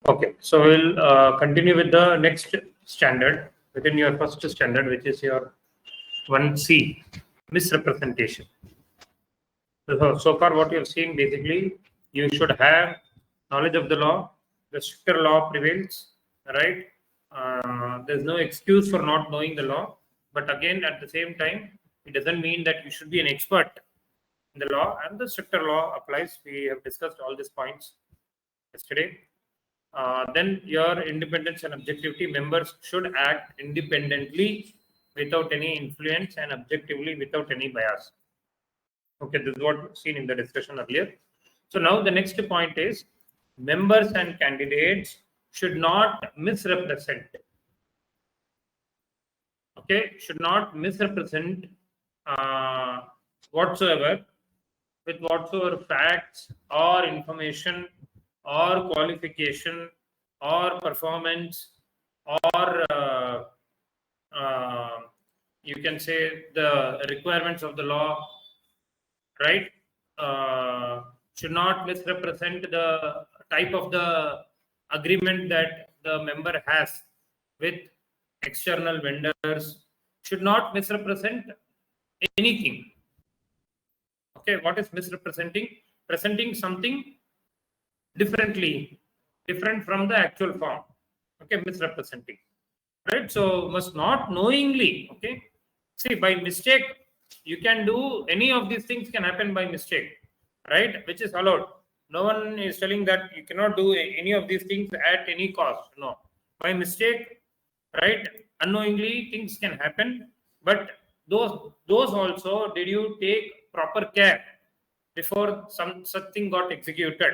Okay, so we'll continue with the next standard within your first standard, which is your 1C, misrepresentation. So far, what you've seen basically, you should have knowledge of the law. The stricter law prevails, right? There's no excuse for not knowing the law. But again, at the same time, it doesn't mean that you should be an expert in the law, and the stricter law applies. We have discussed all these points yesterday. Then your independence and objectivity, members should act independently without any influence and objectively without any bias. Okay, this is what seen in the discussion earlier. So now the next point is members and candidates should not misrepresent. Okay, should not misrepresent whatsoever with whatsoever facts or information or qualification or performance or you can say the requirements of the law, right? Should not misrepresent the type of the agreement that the member has with external vendors, should not misrepresent anything. Okay, what is misrepresenting? Presenting something differently, different from the actual form. Okay, misrepresenting, right? So must not knowingly. Okay, see, by mistake you can do any of these things, can happen by mistake, right? Which is allowed. No one is telling that you cannot do any of these things at any cost. No, by mistake, right? Unknowingly things can happen, but those also, did you take proper care before some such thing got executed,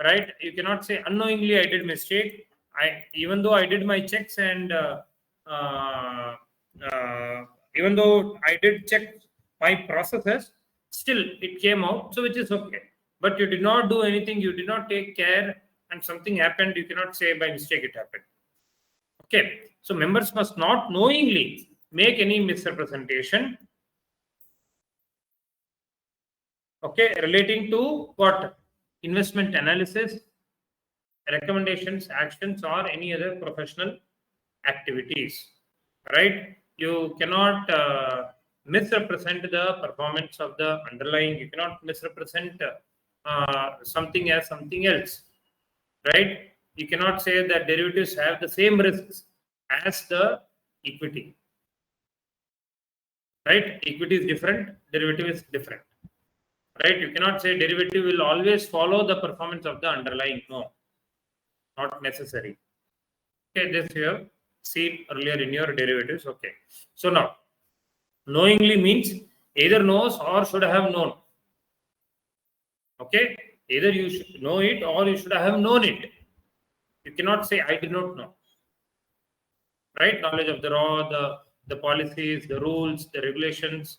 right? You cannot say unknowingly I did mistake. Even though I did my checks and even though I did check my processes, still it came out, so which is okay. But you did not do anything, you did not take care, and something happened. You cannot say by mistake it happened. Okay, so members must not knowingly make any misrepresentation. Okay, relating to what? Investment analysis, recommendations, actions, or any other professional activities, right? You cannot misrepresent the performance of the underlying. You cannot misrepresent something as something else, right? You cannot say that derivatives have the same risks as the equity, right? Equity is different, derivative is different, right? You cannot say derivative will always follow the performance of the underlying. No, not necessary. Okay, this you have seen earlier in your derivatives. Okay, so now knowingly means either knows or should have known. Okay, either you should know it or you should have known it. You cannot say I did not know, right? Knowledge of the law, the policies, the rules, the regulations,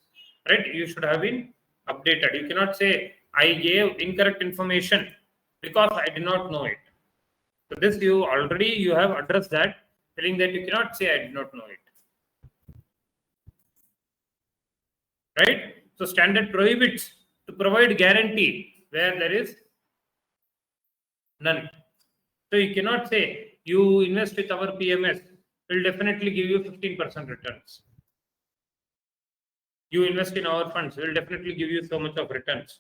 right? You should have been updated. You cannot say I gave incorrect information because I did not know it. So this you have addressed that, telling that you cannot say I did not know it. Right? So standard prohibits to provide guarantee where there is none. So you cannot say you invest with our PMS, will definitely give you 15% returns. You invest in our funds, will definitely give you so much of returns.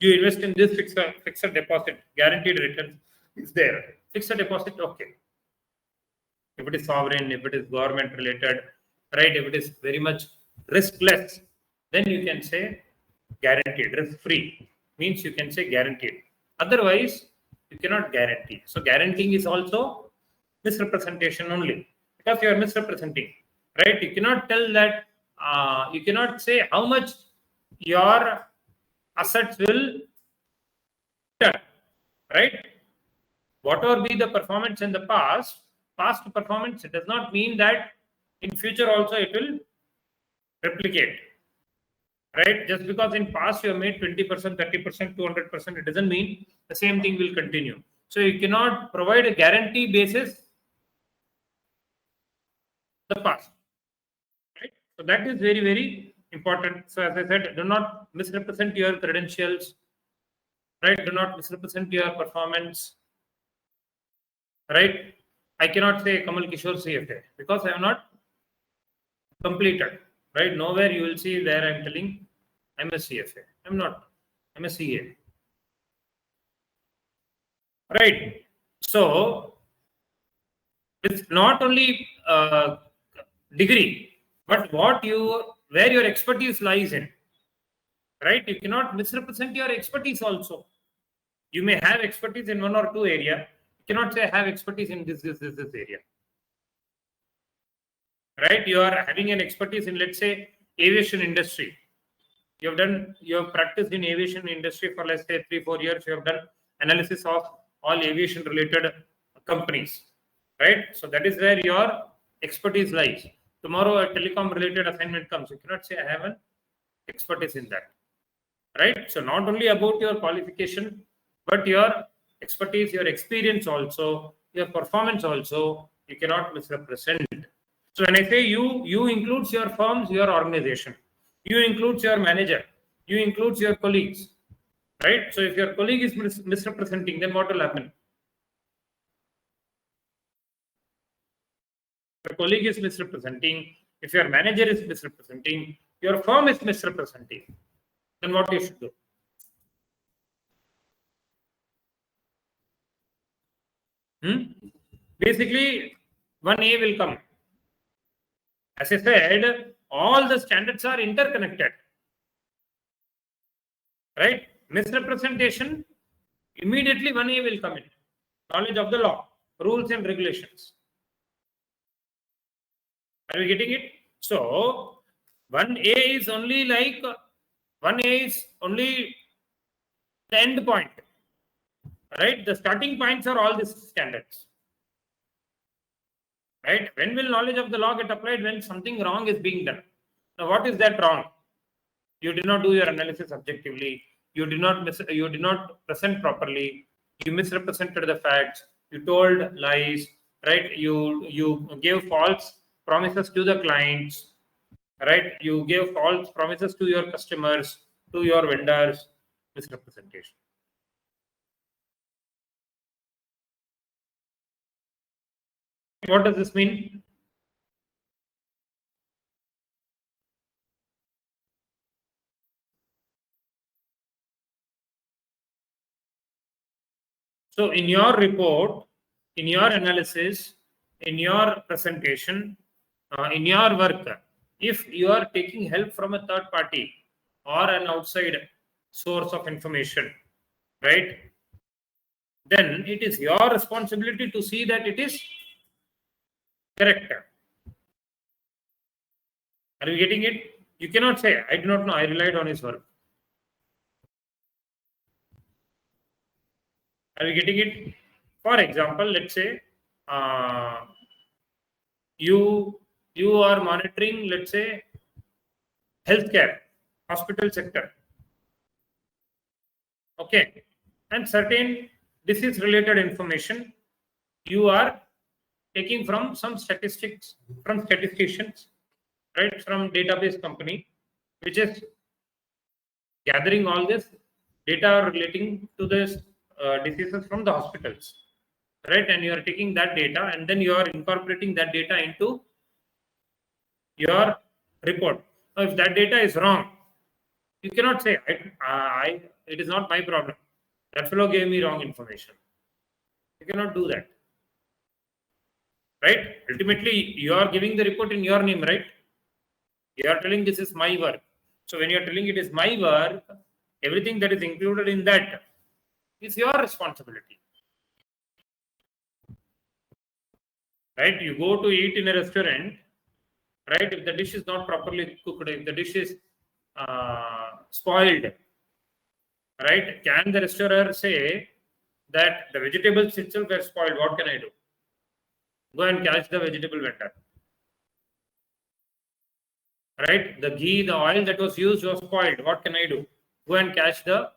You invest in this fixed deposit, guaranteed returns is there. Fixed deposit, okay. If it is sovereign, if it is government related, right? If it is very much riskless, then you can say guaranteed. Risk free means you can say guaranteed. Otherwise, you cannot guarantee. So guaranteeing is also misrepresentation only, because you are misrepresenting, right? You cannot tell that. You cannot say how much your assets will return, right? Whatever be the performance in the past performance, it does not mean that in future also it will replicate, right? Just because in past you have made 20%, 30%, 200%, it doesn't mean the same thing will continue. So you cannot provide a guarantee basis the past, right? So that is very, very important. So as I said, do not misrepresent your credentials, right? Do not misrepresent your performance, right? I cannot say Kamal Kishore CFA because I have not completed, right? Nowhere you will see there I'm telling I'm a CFA. I'm not. I'm a CA. Right. So it's not only degree, but where your expertise lies in. Right. You cannot misrepresent your expertise also. You may have expertise in one or two area. You cannot say I have expertise in this area. Right. You are having an expertise in, let's say, aviation industry. You have practiced in aviation industry for, let's say, 3-4 years. You have done analysis of all aviation related companies, right? So that is where your expertise lies. Tomorrow a telecom related assignment comes, you cannot say I have an expertise in that, right? So not only about your qualification, but your expertise, your experience also, your performance also, you cannot misrepresent. So when I say you includes your firms, your organization, you includes your manager, you includes your colleagues, right? So if your colleague is misrepresenting, then what will happen? Your colleague is misrepresenting, if your manager is misrepresenting, your firm is misrepresenting, then what you should do? Basically, 1A will come. As I said, all the standards are interconnected. Right? Misrepresentation, immediately 1A will come in. Knowledge of the law, rules and regulations. Are we getting it? So, 1A is only like, 1A is only the end point. Right? The starting points are all these standards. Right? When will knowledge of the law get applied? When something wrong is being done. Now, what is that wrong? You did not do your analysis objectively. You did not present properly. You misrepresented the facts. You told lies. Right? You gave false promises to the clients. Right? You gave false promises to your customers, to your vendors. Misrepresentation. What does this mean? So in your report, in your analysis, in your presentation, in your work, if you are taking help from a third party or an outside source of information, right, then it is your responsibility to see that it is correct. Are you getting it? You cannot say, I do not know, I relied on his work. Are you getting it? For example, let's say you are monitoring, let's say, healthcare, hospital sector. Okay. And certain disease related information you are taking from some statistics, from statisticians, right, from database company, which is gathering all this data relating to this diseases from the hospitals, right? And you are taking that data and then you are incorporating that data into your report. Now, if that data is wrong, you cannot say, it is not my problem. That fellow gave me wrong information. You cannot do that. Right? Ultimately, you are giving the report in your name, right? You are telling this is my work. So when you are telling it is my work, everything that is included in that is your responsibility. Right? You go to eat in a restaurant, right? If the dish is not properly cooked, if the dish is spoiled, right? Can the restaurateur say that the vegetables itself were spoiled? What can I do? Go and catch the vegetable vendor. Right? The ghee, the oil that was used was spoiled. What can I do? Go and catch the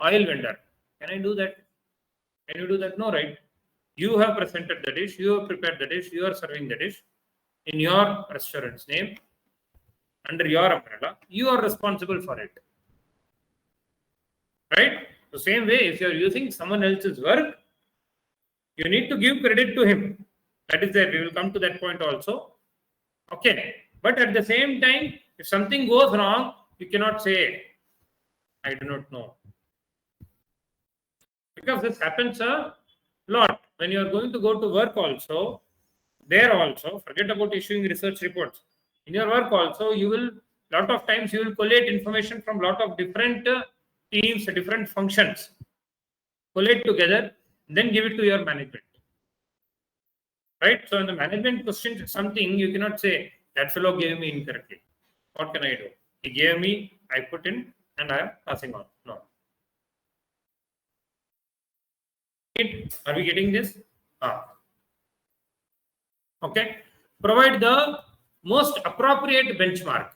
oil vendor. Can I do that? Can you do that? No, right? You have presented the dish, you have prepared the dish, you are serving the dish in your restaurant's name, under your umbrella. You are responsible for it. Right? The same way, if you are using someone else's work, You need to give credit to him. That is there. We will come to that point also. Okay. But at the same time, if something goes wrong, you cannot say, I do not know. Because this happens a lot. When you are going to go to work also, there also, forget about issuing research reports. In your work also, you will, lot of times you will collate information from lot of different teams, different functions. Collate together, then give it to your management. Right? So in the management question something, you cannot say, that fellow gave me incorrectly. What can I do? He gave me, I put in, and I am passing on. No. Are we getting this? Okay. Provide the most appropriate benchmark.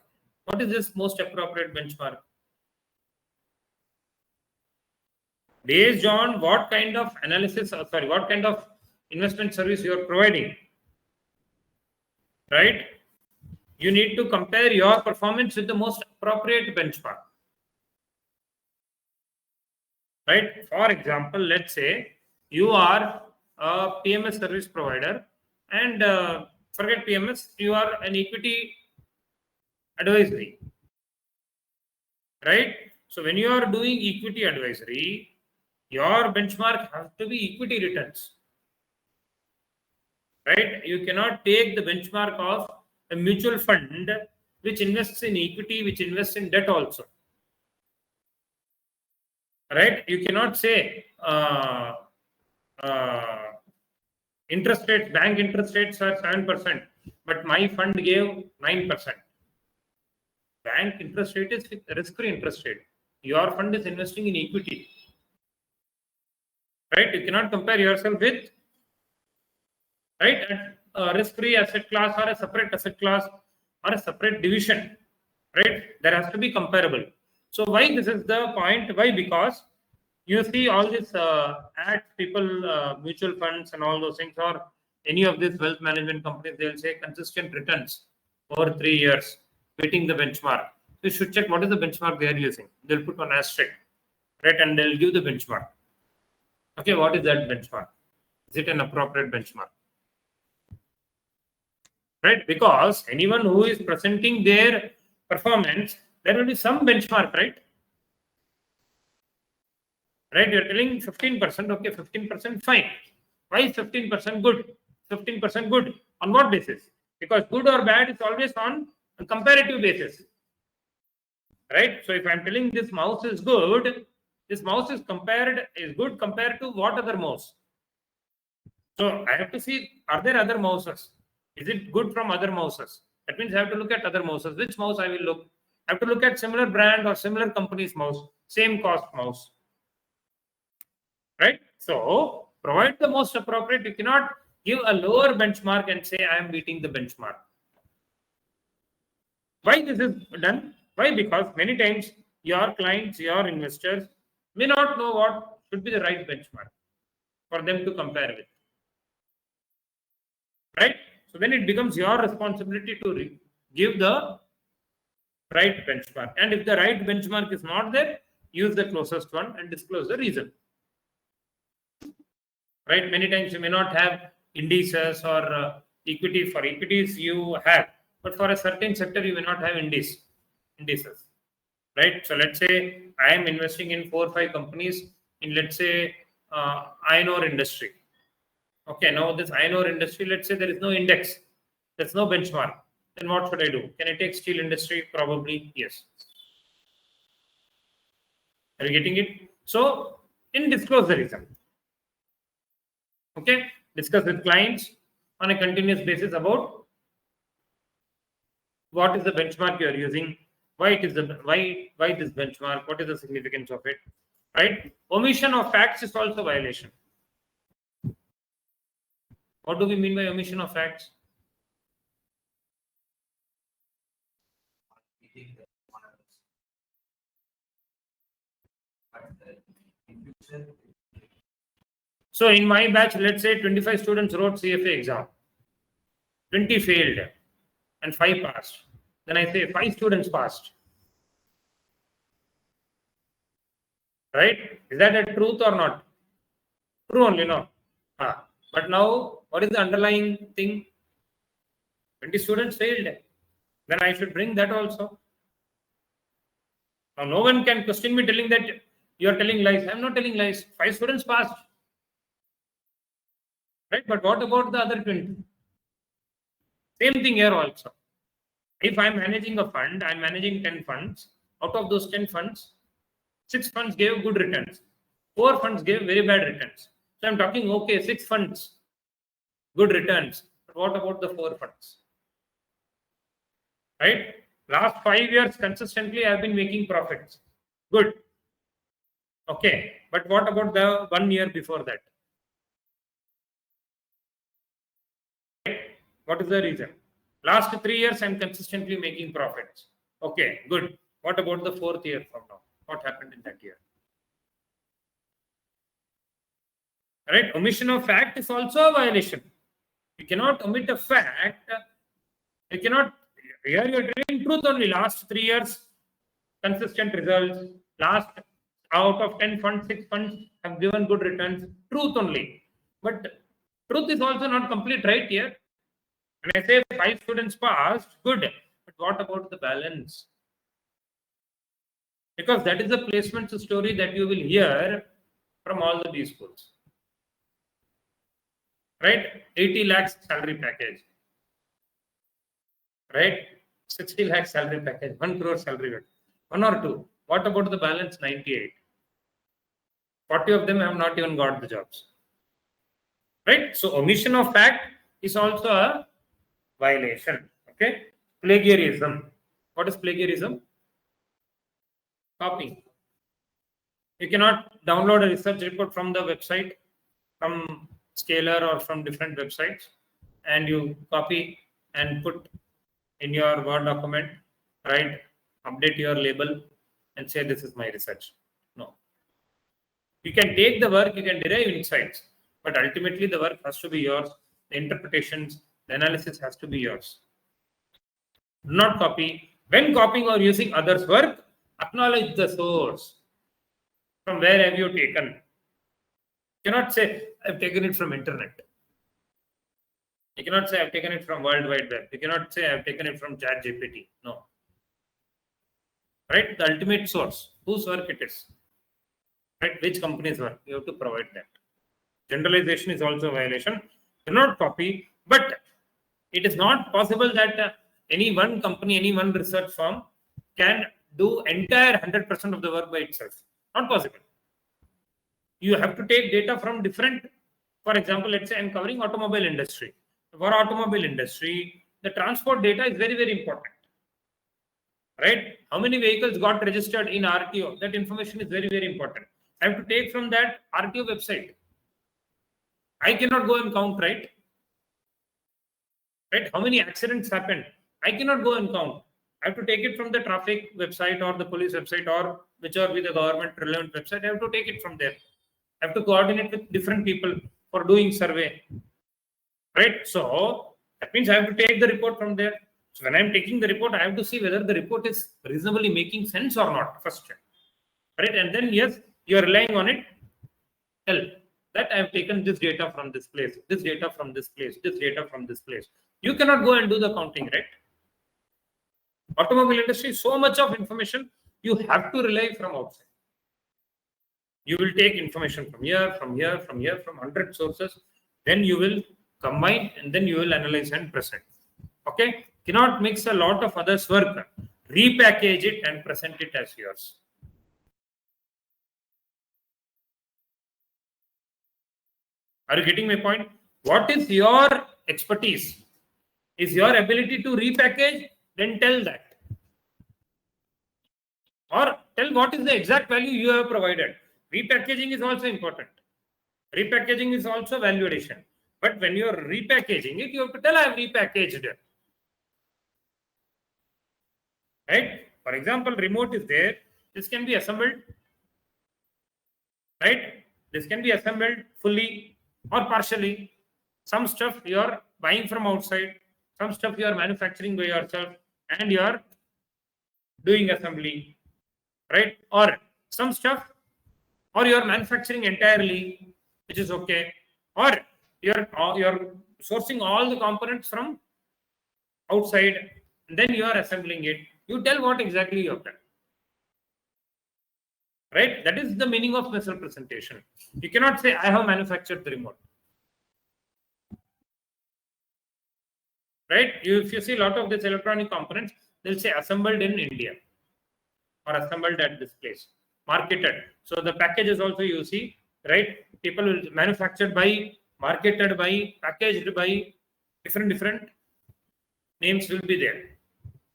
What is this most appropriate benchmark? Based on what kind of analysis, what kind of investment service you are providing, right? You need to compare your performance with the most appropriate benchmark, right? For example, let's say you are a PMS service provider and forget PMS, you are an equity advisory, right? So when you are doing equity advisory, your benchmark has to be equity returns, right? You cannot take the benchmark of a mutual fund which invests in equity, which invests in debt also, right? You cannot say interest rates, bank interest rates are 7%, but my fund gave 9%. Bank interest rate is risk-free interest rate. Your fund is investing in equity, right? You cannot compare yourself with, right, a risk-free asset class or a separate asset class or a separate division, right? There has to be comparable. So why this is the point? Why? Because you see all these ads, people, mutual funds and all those things, or any of these wealth management companies, they'll say consistent returns over 3 years, beating the benchmark. You should check what is the benchmark they are using. They'll put on asterisk, right? And they'll give the benchmark. Okay, what is that benchmark? Is it an appropriate benchmark? Right? Because anyone who is presenting their performance, there will be some benchmark, right? Right? You're telling 15%, okay, 15% fine. Why is 15% good? 15% good. On what basis? Because good or bad is always on a comparative basis. Right? So if I'm telling this mouse is good, this mouse is good compared to what other mouse? So I have to see, are there other mouses? Is it good from other mouses? That means I have to look at other mouses. Which mouse I will look? I have to look at similar brand or similar company's mouse, same cost mouse. Right? So provide the most appropriate. You cannot give a lower benchmark and say I am beating the benchmark. Why this is done? Why? Because many times your clients, your investors may not know what should be the right benchmark for them to compare with. Right? So then it becomes your responsibility to give the right benchmark. And if the right benchmark is not there, use the closest one and disclose the reason. Right? Many times you may not have indices or equity. For equities you have, but for a certain sector you may not have indices. Right? So let's say I am investing in 4 or 5 companies in, let's say, iron ore industry. Okay, now this iron ore industry, let's say there is no index, there's no benchmark. Then what should I do? Can I take steel industry? Probably yes. Are you getting it? So, disclose the reason. Okay, discuss with clients on a continuous basis about what is the benchmark you are using, why this benchmark, what is the significance of it, right? Omission of facts is also violation. What do we mean by omission of facts? So in my batch, let's say 25 students wrote CFA exam, 20 failed and 5 passed. Then I say 5 students passed. Right? Is that a truth or not? True only, no? But now, what is the underlying thing? 20 students failed. Then I should bring that also. Now, no one can question me telling that you are telling lies. I am not telling lies. 5 students passed. Right? But what about the other 20? Same thing here also. If I am managing a fund, I am managing 10 funds. Out of those 10 funds, 6 funds gave good returns. 4 funds gave very bad returns. So I am talking, okay, 6 funds, good returns. But what about the 4 funds? Right? Last 5 years consistently I have been making profits. Good. Okay. But what about the 1 year before that? Right? What is the reason? Last 3 years I am consistently making profits. Okay, good. What about the 4th year from now? What happened in that year? Right? Omission of fact is also a violation. You cannot omit a fact. You cannot. Here you are telling truth only. Last 3 years, consistent results. Last out of 10 funds, 6 funds have given good returns. Truth only. But truth is also not complete, right? Here, when I say 5 students passed, good. But what about the balance? Because that is the placement story that you will hear from all the B schools. Right? 80 lakhs salary package. Right? 60 lakhs salary package, 1 crore salary package. 1 or 2. What about the balance 98? 40 of them have not even got the jobs. Right? So omission of fact is also a violation. Okay? Plagiarism. What is plagiarism? Copying. You cannot download a research report from the website, from Scalar or from different websites, and you copy and put in your Word document, right? Update your label and say this is my research. No. You can take the work, you can derive insights, but ultimately the work has to be yours. The interpretations, the analysis has to be yours. Do not copy. When copying or using others' work, acknowledge the source. From where have you taken? You cannot say, I've taken it from internet. You cannot say, I've taken it from World Wide Web. You cannot say, I've taken it from ChatGPT. No. Right? The ultimate source. Whose work it is. Right? Which company's work. You have to provide that. Generalization is also a violation. Do not copy. But it is not possible that any one company, any one research firm can do entire 100% of the work by itself. Not possible. You have to take data from different, for example, let's say I'm covering automobile industry. For automobile industry, the transport data is very, very important. Right? How many vehicles got registered in RTO? That information is very, very important. I have to take from that RTO website. I cannot go and count, right? Right? How many accidents happened? I cannot go and count. I have to take it from the traffic website or the police website or whichever be the government relevant website. I have to take it from there. I have to coordinate with different people for doing survey. Right? So that means I have to take the report from there. So when I'm taking the report, I have to see whether the report is reasonably making sense or not first. Right? And then yes, you are relying on it. Tell that I have taken this data from this place, this data from this place, this data from this place. You cannot go and do the counting, right? Automobile industry, so much of information, you have to rely from outside. You will take information from here, from here, from here, from 100 sources. Then you will combine and then you will analyze and present. Okay? Cannot mix a lot of others' work. Repackage it and present it as yours. Are you getting my point? What is your expertise? Is your ability to repackage? Then tell that. Or tell what is the exact value you have provided. Repackaging is also important. Repackaging is also value addition. But when you are repackaging it, you have to tell I have repackaged it. Right? For example, remote is there. This can be assembled. Right? This can be assembled fully or partially. Some stuff you are buying from outside. Some stuff you are manufacturing by yourself. And you are doing assembly. Right? Or some stuff, or you are manufacturing entirely, which is okay. Or You're sourcing all the components from outside, and then you are assembling it. You tell what exactly you have done. Right? That is the meaning of misrepresentation. You cannot say, I have manufactured the remote. Right? If you see a lot of these electronic components, they'll say assembled in India or assembled at this place, marketed. So the packages also you see, right? People will manufactured by, marketed by, packaged by, different names will be there,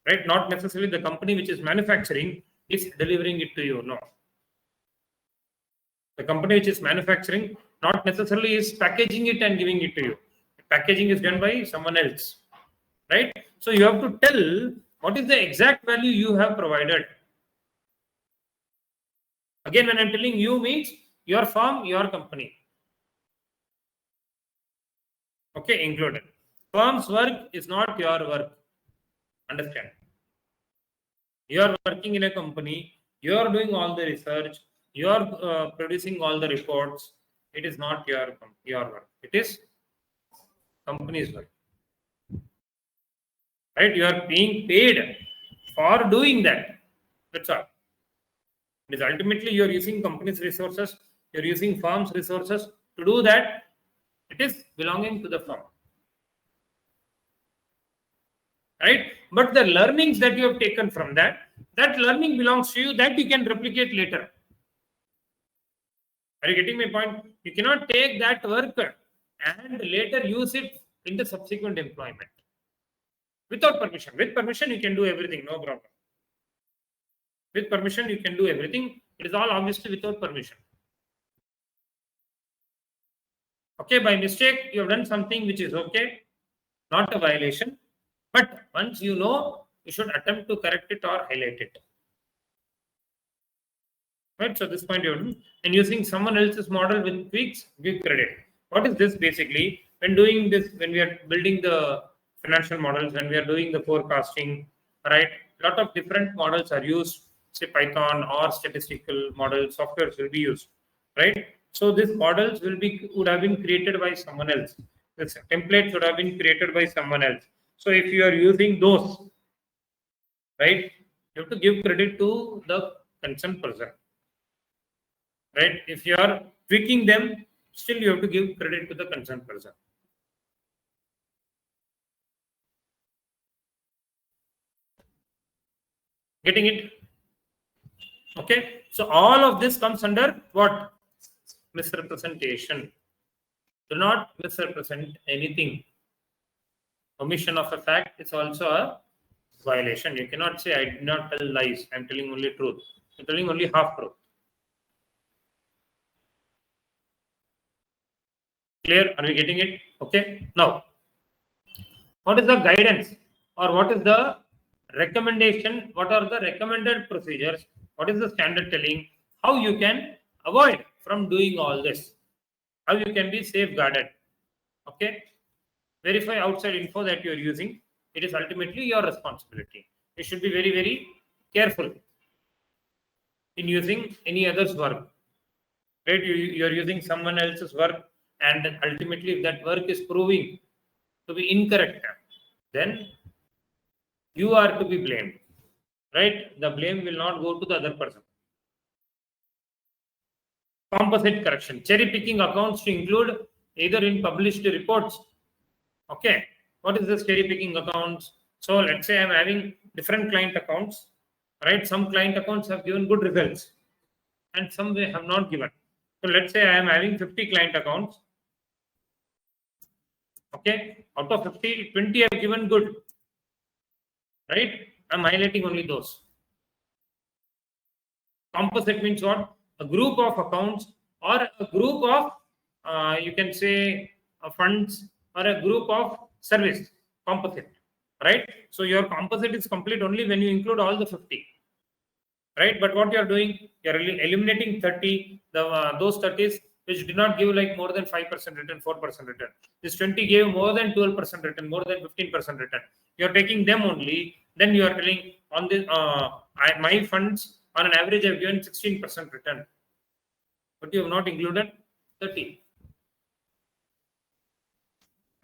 right? Not necessarily the company which is manufacturing is delivering it to you. No, the company which is manufacturing not necessarily is packaging it and giving it to you. Packaging is done by someone else, right? So you have to tell what is the exact value you have provided. Again, when I'm telling you means your firm, your company. Okay, included. Firm's work is not your work. Understand? You are working in a company, you are doing all the research, you are producing all the reports. It is not your work. It is company's work. Right? You are being paid for doing that. That's all. It is ultimately you are using company's resources, you are using firm's resources to do that. It is belonging to the firm. Right? But the learnings that you have taken from that learning belongs to you, that you can replicate later. Are you getting my point? You cannot take that work and later use it in the subsequent employment without permission. With permission, you can do everything, no problem. With permission, you can do everything. It is all obviously without permission. Okay, by mistake, you have done something which is okay, not a violation. But once you know, you should attempt to correct it or highlight it. Right, so this point you do, and using someone else's model with tweaks, give credit. What is this basically? When doing this, when we are building the financial models, when we are doing the forecasting, right? A lot of different models are used, say Python or statistical model softwares will be used, right? So these models would have been created by someone else. This templates would have been created by someone else. So if you are using those, right, you have to give credit to the concerned person. Right? If you are tweaking them, still you have to give credit to the concerned person. Getting it? Okay. So all of this comes under what? Misrepresentation. Do not misrepresent anything. Omission of a fact is also a violation. You cannot say, I did not tell lies. I'm telling only truth. I'm telling only half truth. Clear? Are we getting it? Okay. Now, what is the guidance or what is the recommendation? What are the recommended procedures? What is the standard telling? How you can avoid from doing all this? How you can be safeguarded? Okay. Verify outside info that you are using. It is ultimately your responsibility. You should be very, very careful in using any other's work. Right? You are using someone else's work, and ultimately, if that work is proving to be incorrect, then you are to be blamed, right? The blame will not go to the other person. Composite correction, cherry picking accounts to include either in published reports. Okay, what is this cherry picking accounts? So let's say I'm having different client accounts, right? Some client accounts have given good results and some they have not given. So let's say I am having 50 client accounts. Okay, out of 50, 20 have given good, right? I'm highlighting only those. Composite means what? A group of accounts or a group of, you can say, funds or a group of service. Composite, right? So your composite is complete only when you include all the 50, right? But what you are doing, you are eliminating 30, those 30s which did not give like more than 5% return, 4% return. This 20 gave more than 12% return, more than 15% return. You are taking them only. Then you are telling on this, my funds on an average have given 16% return, but you have not included 30.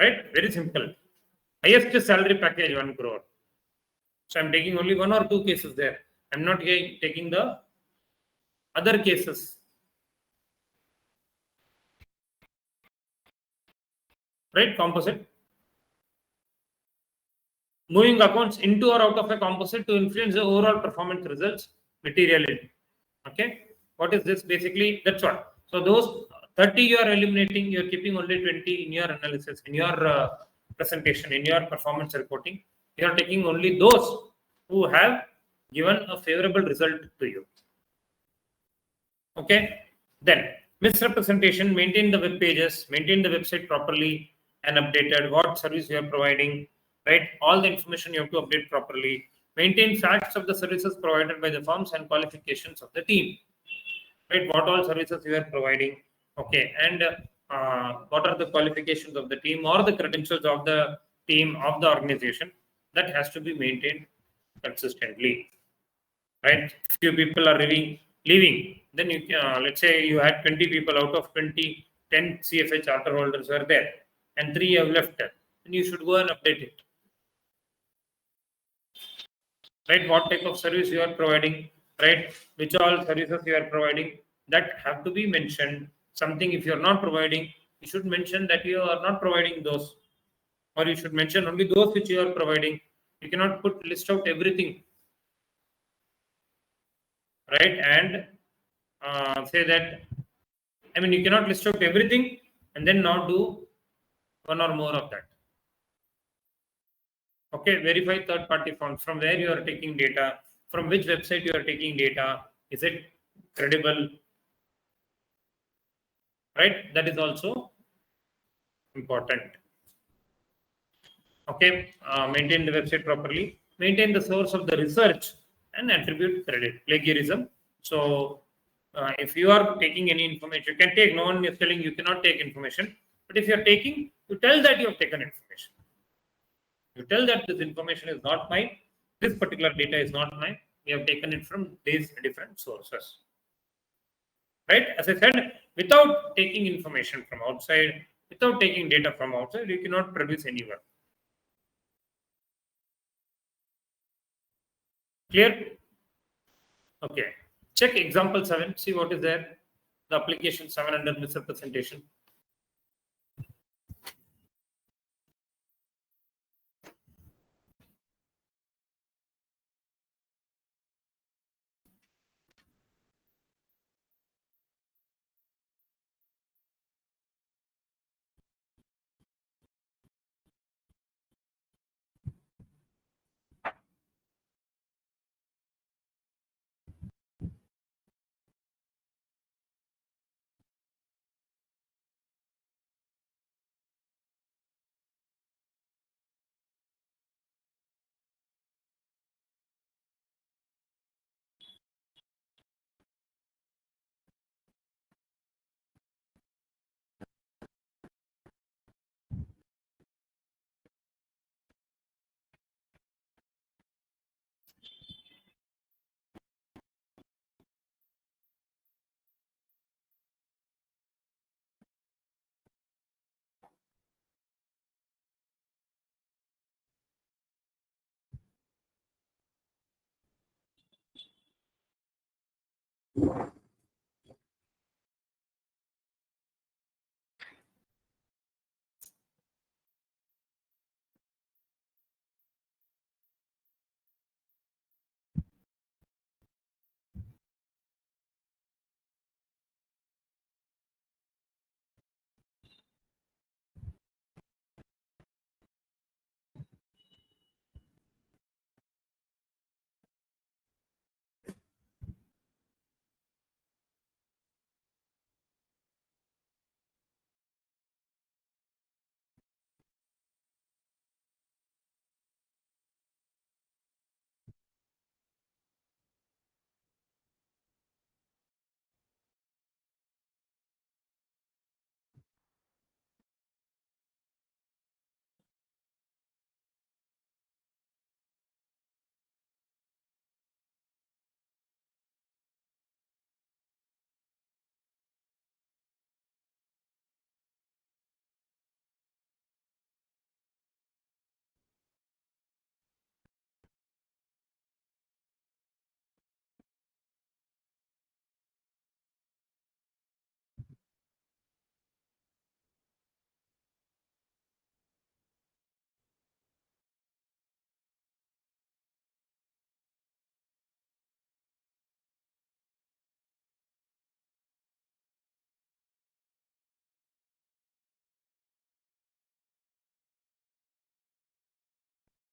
right? Very simple. Highest salary package 1 crore. So I'm taking only 1 or 2 cases there. I'm not taking the other cases, right? Composite. Moving accounts into or out of a composite to influence the overall performance results materially. Okay. What is this? Basically, that's what. So those 30 you are eliminating, you're keeping only 20 in your analysis, in your presentation, in your performance reporting. You are taking only those who have given a favorable result to you. Okay. Then misrepresentation, maintain the web pages, maintain the website properly and updated, what service you are providing, right? All the information you have to update properly. Maintain facts of the services provided by the firms and qualifications of the team, right? What all services you are providing, okay, and what are the qualifications of the team or the credentials of the team of the organization, that has to be maintained consistently, right? Few people are leaving, then you let's say you had 20 people out of 20, 10 CFA charter holders were there, and 3 have left, then you should go and update it, right? What type of service you are providing, right? Which all services you are providing, that have to be mentioned. Something if you are not providing, you should mention that you are not providing those, or you should mention only those which you are providing. You cannot put list out everything, right? And say that, I mean, you cannot list out everything and then not do one or more of that. Okay, verify third party forms, from where you are taking data, from which website you are taking data, is it credible, right? That is also important. Okay, maintain the website properly, maintain the source of the research and attribute credit. Plagiarism. So, if you are taking any information, you can take, no one is telling you cannot take information, but if you are taking, you tell that you have taken information. You tell that this information is not mine, this particular data is not mine, we have taken it from these different sources. Right? As I said, without taking information from outside, without taking data from outside, you cannot produce any work. Clear? Okay. Check example 7, see what is there. The application 7 under misrepresentation.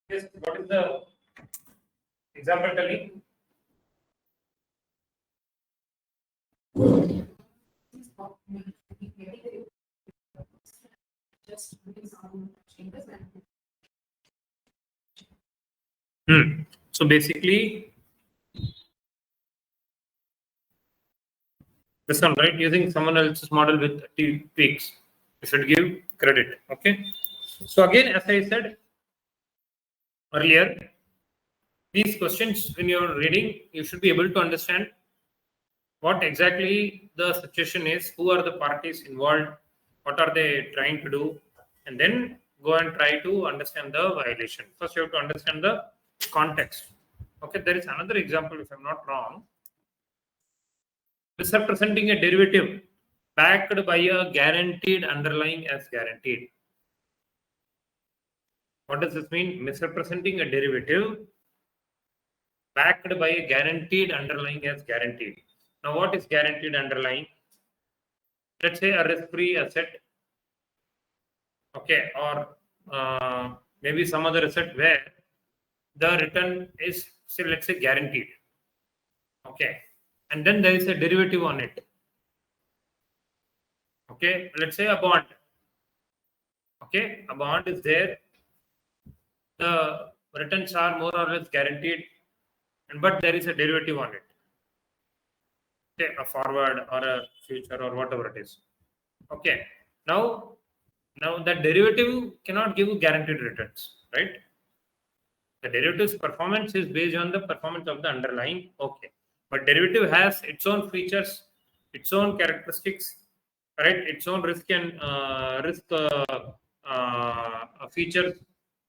Yes, what is the example telling? So basically, this one, right? Using someone else's model with tweaks, you should give credit. Okay. So again, as I said earlier, these questions, when you're reading, you should be able to understand what exactly the situation is, who are the parties involved, what are they trying to do, and then go and try to understand the violation. First, you have to understand the context. Okay, there is another example, if I'm not wrong. Misrepresenting a derivative backed by a guaranteed underlying as guaranteed. What does this mean? Misrepresenting a derivative backed by a guaranteed underlying as guaranteed. Now, what is guaranteed underlying? Let's say a risk-free asset, okay, or maybe some other asset where the return is, say, let's say, guaranteed, okay, and then there is a derivative on it, okay. Let's say a bond, okay, a bond is there, the returns are more or less guaranteed, and but there is a derivative on it, okay, a forward or a future or whatever it is, okay. Now that derivative cannot give guaranteed returns, right? The derivative's performance is based on the performance of the underlying. Okay. But derivative has its own features, its own characteristics, right? Its own risk and features,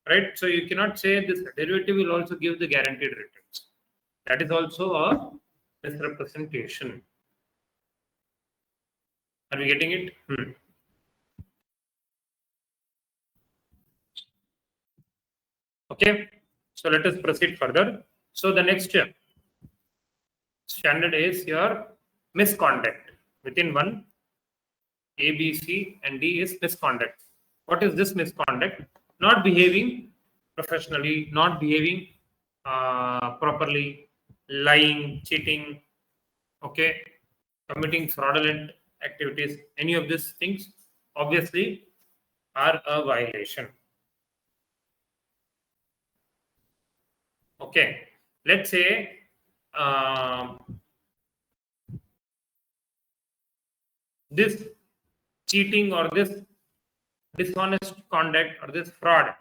right? So you cannot say this derivative will also give the guaranteed returns. That is also a misrepresentation. Are we getting it? Okay. So let us proceed further. So the next standard is your misconduct. Within one, A, B, C, and D is misconduct. What is this misconduct? Not behaving professionally, not behaving properly, lying, cheating, okay, committing fraudulent activities. Any of these things obviously are a violation. Okay, let's say this cheating or this dishonest conduct or this fraud,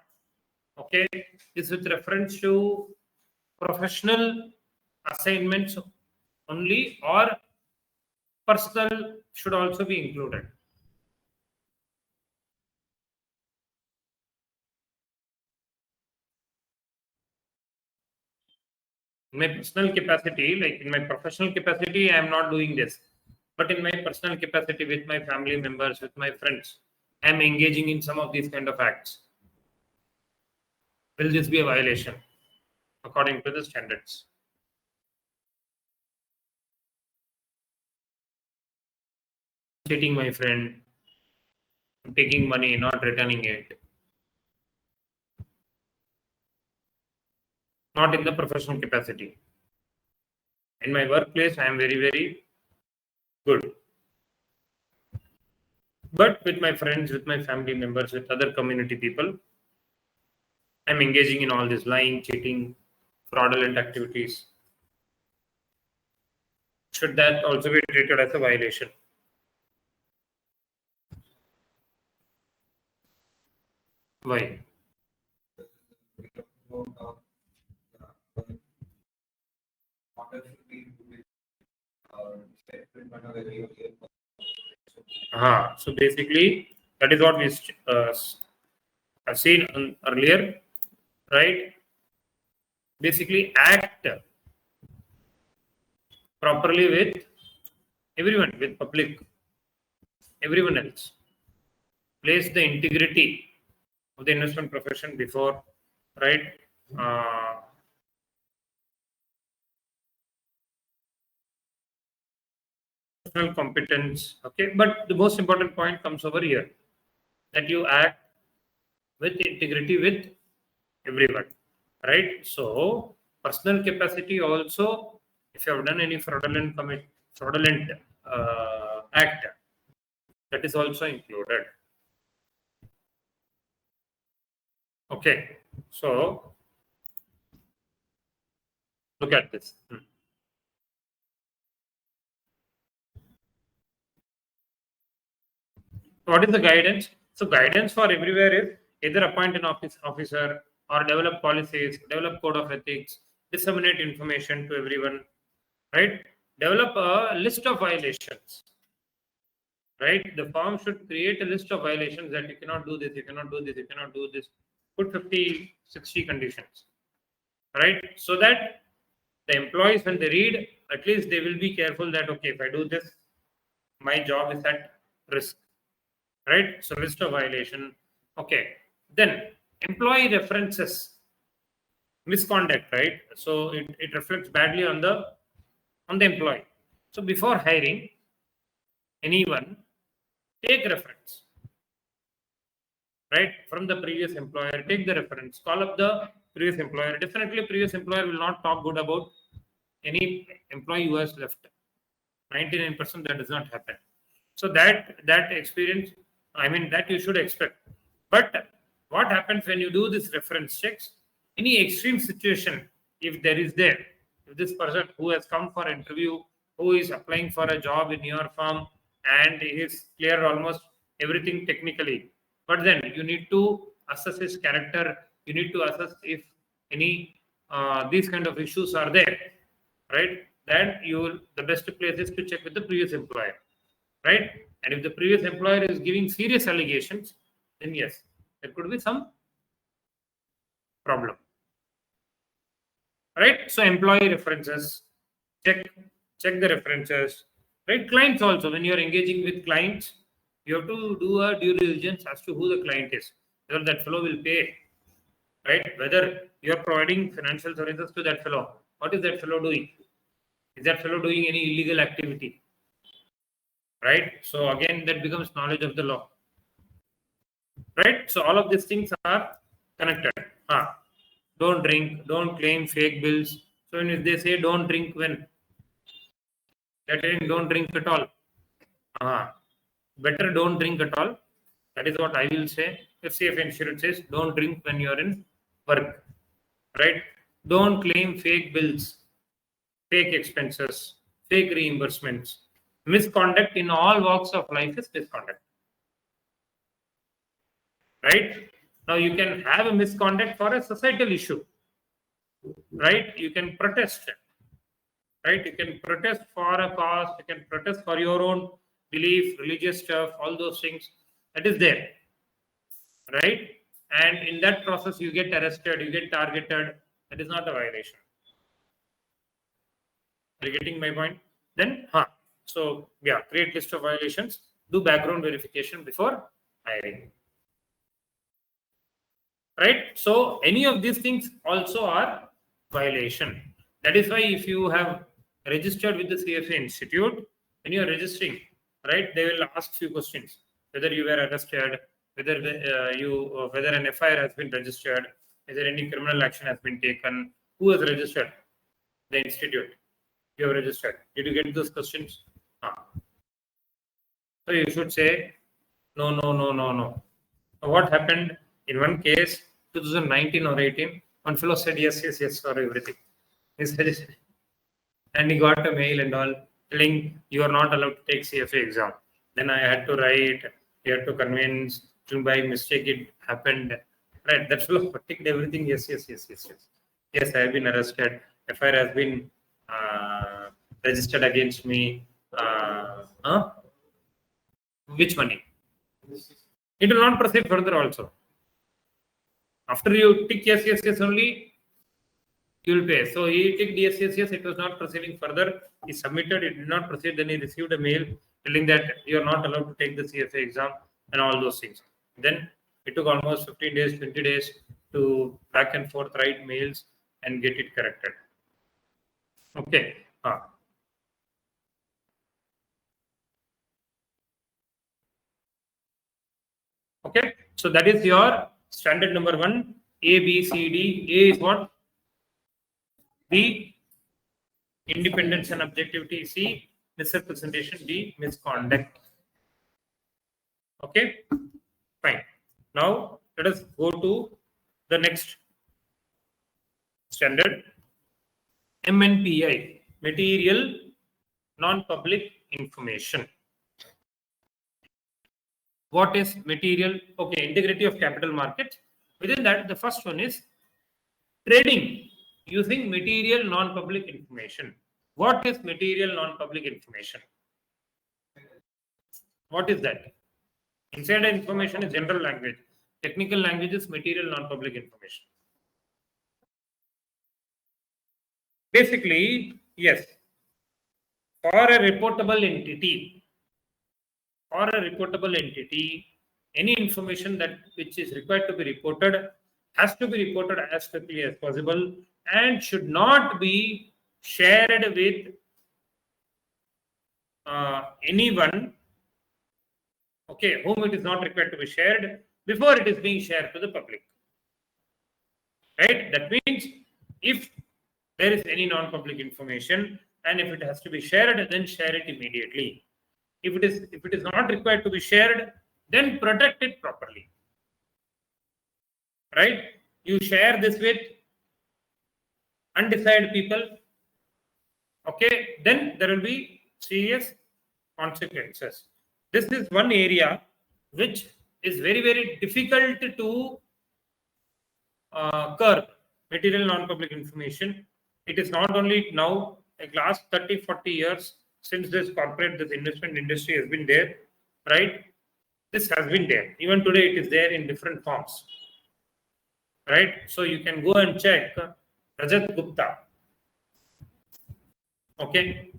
okay, is with reference to professional assignments only, or personal should also be included. In my personal capacity, like in my professional capacity, I am not doing this. But in my personal capacity, with my family members, with my friends, I am engaging in some of these kind of acts. Will this be a violation according to the standards? Cheating my friend, taking money, not returning it. Not in the professional capacity. In my workplace, I am very, very good. But with my friends, with my family members, with other community people, I'm engaging in all this lying, cheating, fraudulent activities. Should that also be treated as a violation? Why? So basically, that is what we have seen earlier, right? Basically, act properly with everyone, with public, everyone else. Place the integrity of the investment profession before, right? Personal competence, okay. But the most important point comes over here, that you act with integrity with everyone. right? So personal capacity also, if you have done any fraudulent act, that is also included. Okay, so look at this. What is the guidance? So guidance for everywhere is either appoint an officer or develop policies, develop code of ethics, disseminate information to everyone, right? Develop a list of violations, right? The firm should create a list of violations that you cannot do this, you cannot do this, you cannot do this. Put 50, 60 conditions, right? So that the employees, when they read, at least they will be careful that, okay, if I do this, my job is at risk, right? So list of violation. Okay. Then employee references misconduct, right? So it reflects badly on the employee. So before hiring anyone, take reference, right? From the previous employer, take the reference, call up the previous employer. Definitely previous employer will not talk good about any employee who has left. 99% that does not happen. So that experience, I mean, that you should expect. But what happens when you do this reference checks? Any extreme situation, if there is there, if this person who has come for interview, who is applying for a job in your firm, and he is clear almost everything technically, but then you need to assess his character. You need to assess if any these kind of issues are there, right? Then the best place is to check with the previous employer, right? And if the previous employer is giving serious allegations, then yes, there could be some problem, right? So employee references, check check the references, right? Clients also, when you are engaging with clients, you have to do a due diligence as to who the client is, whether that fellow will pay, right? Whether you are providing financial services to that fellow, what is that fellow doing? Is that fellow doing any illegal activity? Right? So again, that becomes knowledge of the law. Right? So all of these things are connected. Don't drink, don't claim fake bills. So when they say don't drink, when that means don't drink at all. Better don't drink at all. That is what I will say. If CFA insurance says don't drink when you are in work. Right? Don't claim fake bills, fake expenses, fake reimbursements. Misconduct in all walks of life is misconduct. Right? Now you can have a misconduct for a societal issue, right? You can protest, right? You can protest for a cause, you can protest for your own belief, religious stuff, all those things. That is there, right? And in that process, you get arrested, you get targeted. That is not a violation. Are you getting my point? Then, so yeah, create list of violations, do background verification before hiring. Right? So any of these things also are violation. That is why if you have registered with the CFA Institute, when you are registering, right, they will ask few questions: whether you were arrested, whether whether an FIR has been registered, whether any criminal action has been taken, who has registered the institute. You have registered. Did you get those questions? So you should say no, no, no, no, no. What happened in one case, 2019 or 18, one fellow said yes, yes, yes for everything. He said, and he got a mail and all telling you are not allowed to take CFA exam. Then I had to write, you had to convince, by mistake it happened. Right, that fellow ticked everything, yes, yes, yes, yes, yes. Yes, I have been arrested. FIR has been registered against me. Which money? It will not proceed further also. After you tick yes, yes, yes only, you will pay. So he ticked yes, yes, yes, it was not proceeding further. He submitted, it did not proceed. Then he received a mail telling that you are not allowed to take the CFA exam and all those things. Then it took almost 15 days, 20 days to back and forth write mails and get it corrected. Okay. Okay. So that is your standard number 1. A, B, C, D. A is what? B, independence and objectivity. C, misrepresentation. D, misconduct. Okay, fine. Now let us go to the next standard, MNPI, material non-public information. What is material? Okay, integrity of capital market. Within that, the first one is trading using material non-public information. What is material non-public information? What is that? Insider information is general language. Technical language is material non-public information. Basically, yes, for a reportable entity, any information that which is required to be reported has to be reported as quickly as possible and should not be shared with anyone, okay, whom it is not required to be shared before it is being shared to the public. Right? That means if there is any non-public information and if it has to be shared, then share it immediately. If it is not required to be shared, then protect it properly. Right? You share this with undecided people, okay, then there will be serious consequences. This is one area which is very, very difficult to curb, material non-public information. It is not only now, like last 30, 40 years since this investment industry has been there, right? This has been there. Even today, it is there in different forms, right? So you can go and check Rajat Gupta. Okay.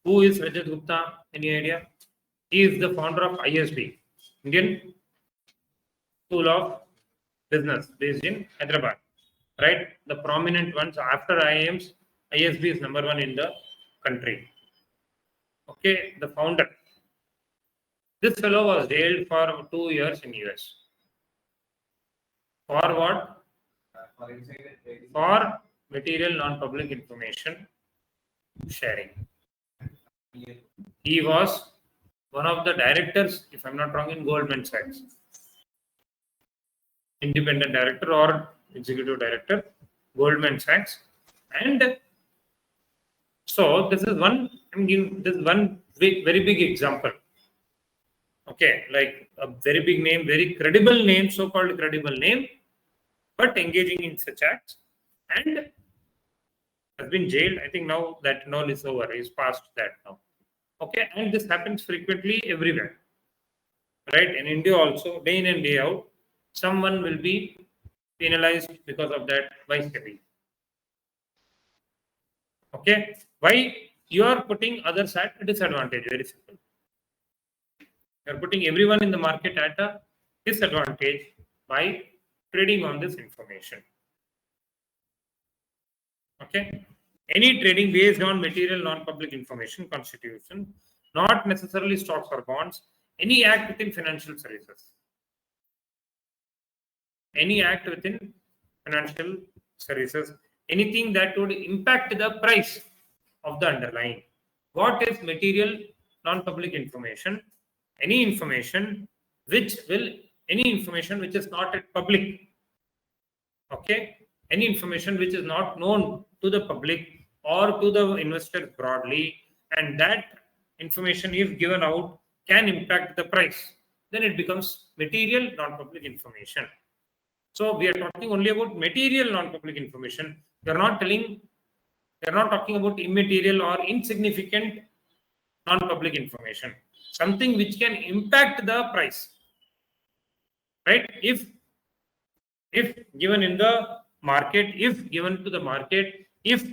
Who is Rajat Gupta? Any idea? He is the founder of ISB, Indian School of Business, based in Hyderabad. Right? The prominent ones after IIMs, ISB is number one in the country. Okay, the founder. This fellow was jailed for 2 years in US. For what? For material non-public information sharing. He was one of the directors, if I'm not wrong, in Goldman Sachs. Independent director or executive director, Goldman Sachs. And so this is one, I'm giving this one very big example. Okay, like a very big name, very credible name, so-called credible name, but engaging in such acts and has been jailed. I think now that null is over, is past that now. Okay, and this happens frequently everywhere. Right? In India also, day in and day out, someone will be penalized because of that by SEBI. Okay, why? You are putting others at a disadvantage. Very simple. You are putting everyone in the market at a disadvantage by trading on this information. Okay, any trading based on material non-public information constitution, not necessarily stocks or bonds, any act within financial services. Any act within financial services, anything that would impact the price of the underlying. What is material non-public information? Any information which is not at public. Okay, any information which is not known to the public or to the investors broadly, and that information, if given out, can impact the price, then it becomes material non-public information. So we are talking only about material non-public information. We are not talking about immaterial or insignificant non-public information. Something which can impact the price. Right? If given in the market, if given to the market, if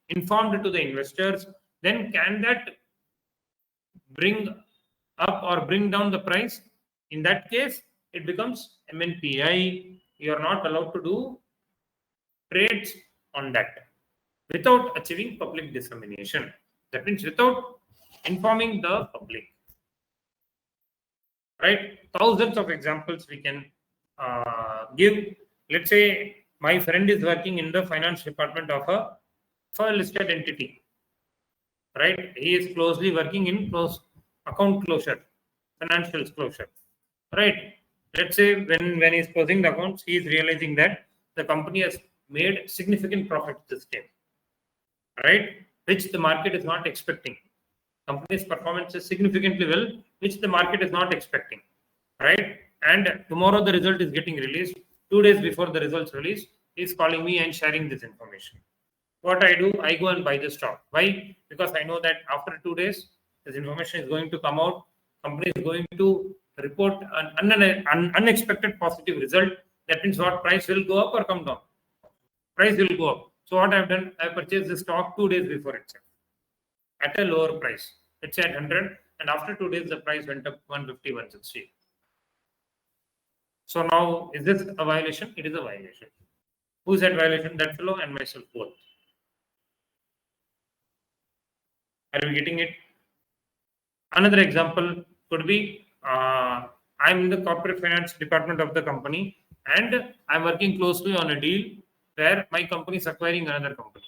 informed to the investors, then can that bring up or bring down the price? In that case, it becomes MNPI. You are not allowed to do trades on that without achieving public dissemination. That means without informing the public. Right? Thousands of examples we can give let's say my friend is working in the finance department of a listed entity, right? He is closely working in account closure, financial closure, right? Let's say when he's closing the accounts, he is realizing that the company has made significant profit this time, right? Which the market is not expecting. Company's performance is significantly well, which the market is not expecting, right? And tomorrow the result is getting released. 2 days before the results release, he's calling me and sharing this information. What I do, I go and buy the stock. Why? Because I know that after 2 days, this information is going to come out. Company is going to report an unexpected positive result. That means what, price will go up or come down? Price will go up. So what I've done, I purchased the stock 2 days before itself at a lower price. Let's say at 100, and after 2 days, the price went up 150, 160. So now, is this a violation? It is a violation. Who's at violation? That fellow and myself both. Are we getting it? Another example could be I'm in the corporate finance department of the company, and I'm working closely on a deal where my company is acquiring another company.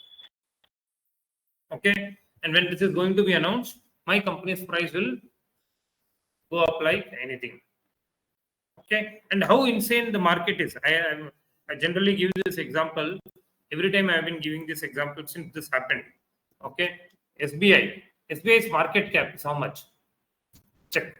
Okay, and when this is going to be announced, my company's price will go up like anything. Okay, and how insane the market is. I generally give this example every time. I have been giving this example since this happened. Okay, SBI's market cap is how much? Check.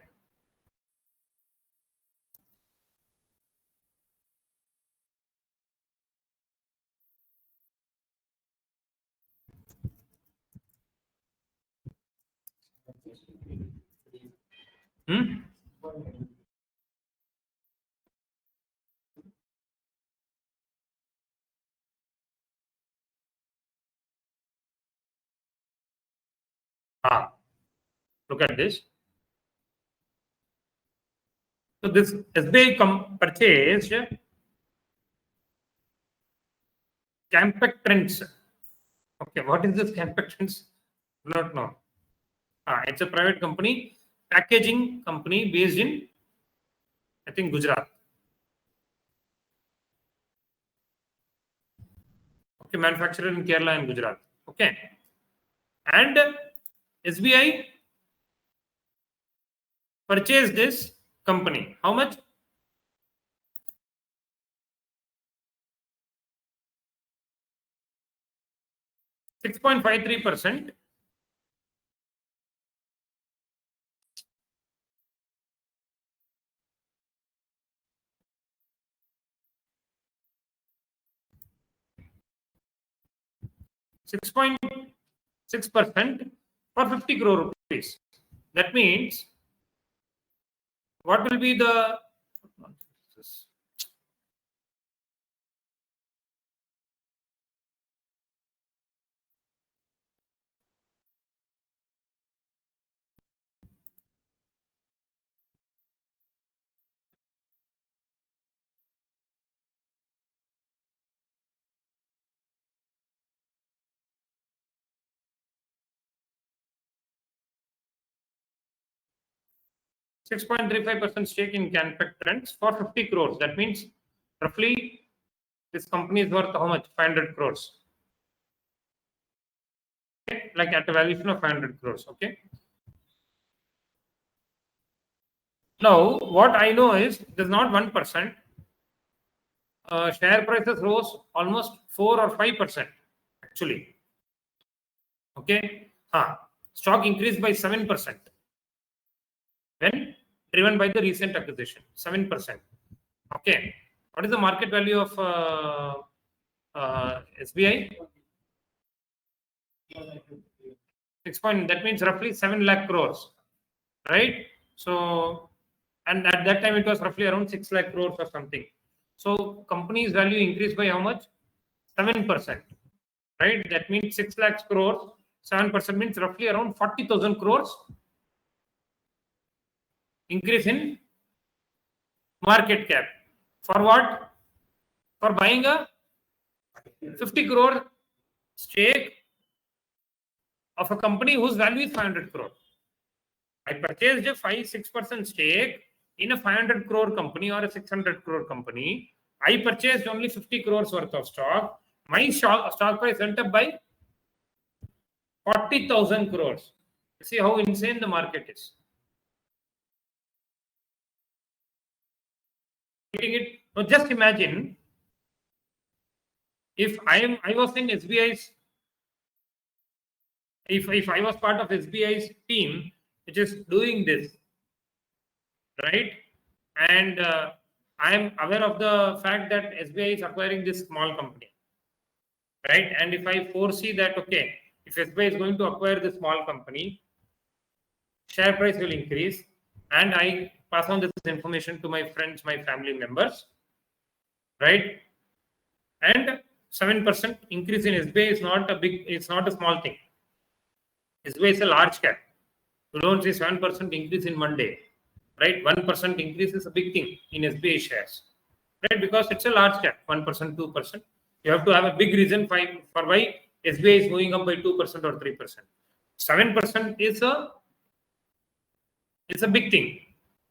Hmm? Look at this. So this SBI purchased Competence. Okay, what is this Competence? Do not know. It's a private company, packaging company based in, I think, Gujarat. Okay, manufacturer in Kerala and Gujarat. Okay, and SBI purchased this company. How much? 6.53%. 6.6% for 50 crore rupees. That means what will be the 6.35% stake in Competence for 50 crores. That means roughly this company is worth how much? 500 crores. Okay? Like at a valuation of 500 crores. Okay. Now, what I know is there's not 1%. Share prices rose almost 4 or 5% actually. Okay. Stock increased by 7% when driven by the recent acquisition. 7%. Okay. What is the market value of SBI? 6 point. That means roughly 7 lakh crores, right? So, and at that time it was roughly around 6 lakh crores or something. So, company's value increased by how much? 7%, right? That means 6 lakhs crores. 7% means roughly around 40,000 crores increase in market cap. For what? For buying a 50 crore stake of a company whose value is 500 crore. I purchased a 5-6% stake in a 500 crore company or a 600 crore company I purchased only 50 crores worth of stock. My stock price went up by 40,000 crores. See how insane the market is. Now just imagine if I was in SBI's, if I was part of SBI's team, which is doing this, right? And I am aware of the fact that SBI is acquiring this small company, right? And if I foresee that, okay, if SBI is going to acquire this small company, share price will increase, and I pass on this information to my friends, my family members, right? And 7% increase in SBI is not a big, it's not a small thing. SBI is a large cap. You don't see 7% increase in one day, right? 1% increase is a big thing in SBI shares, right? Because it's a large cap, 1%, 2%. You have to have a big reason for why SBI is going up by 2% or 3%. 7% is it's a big thing,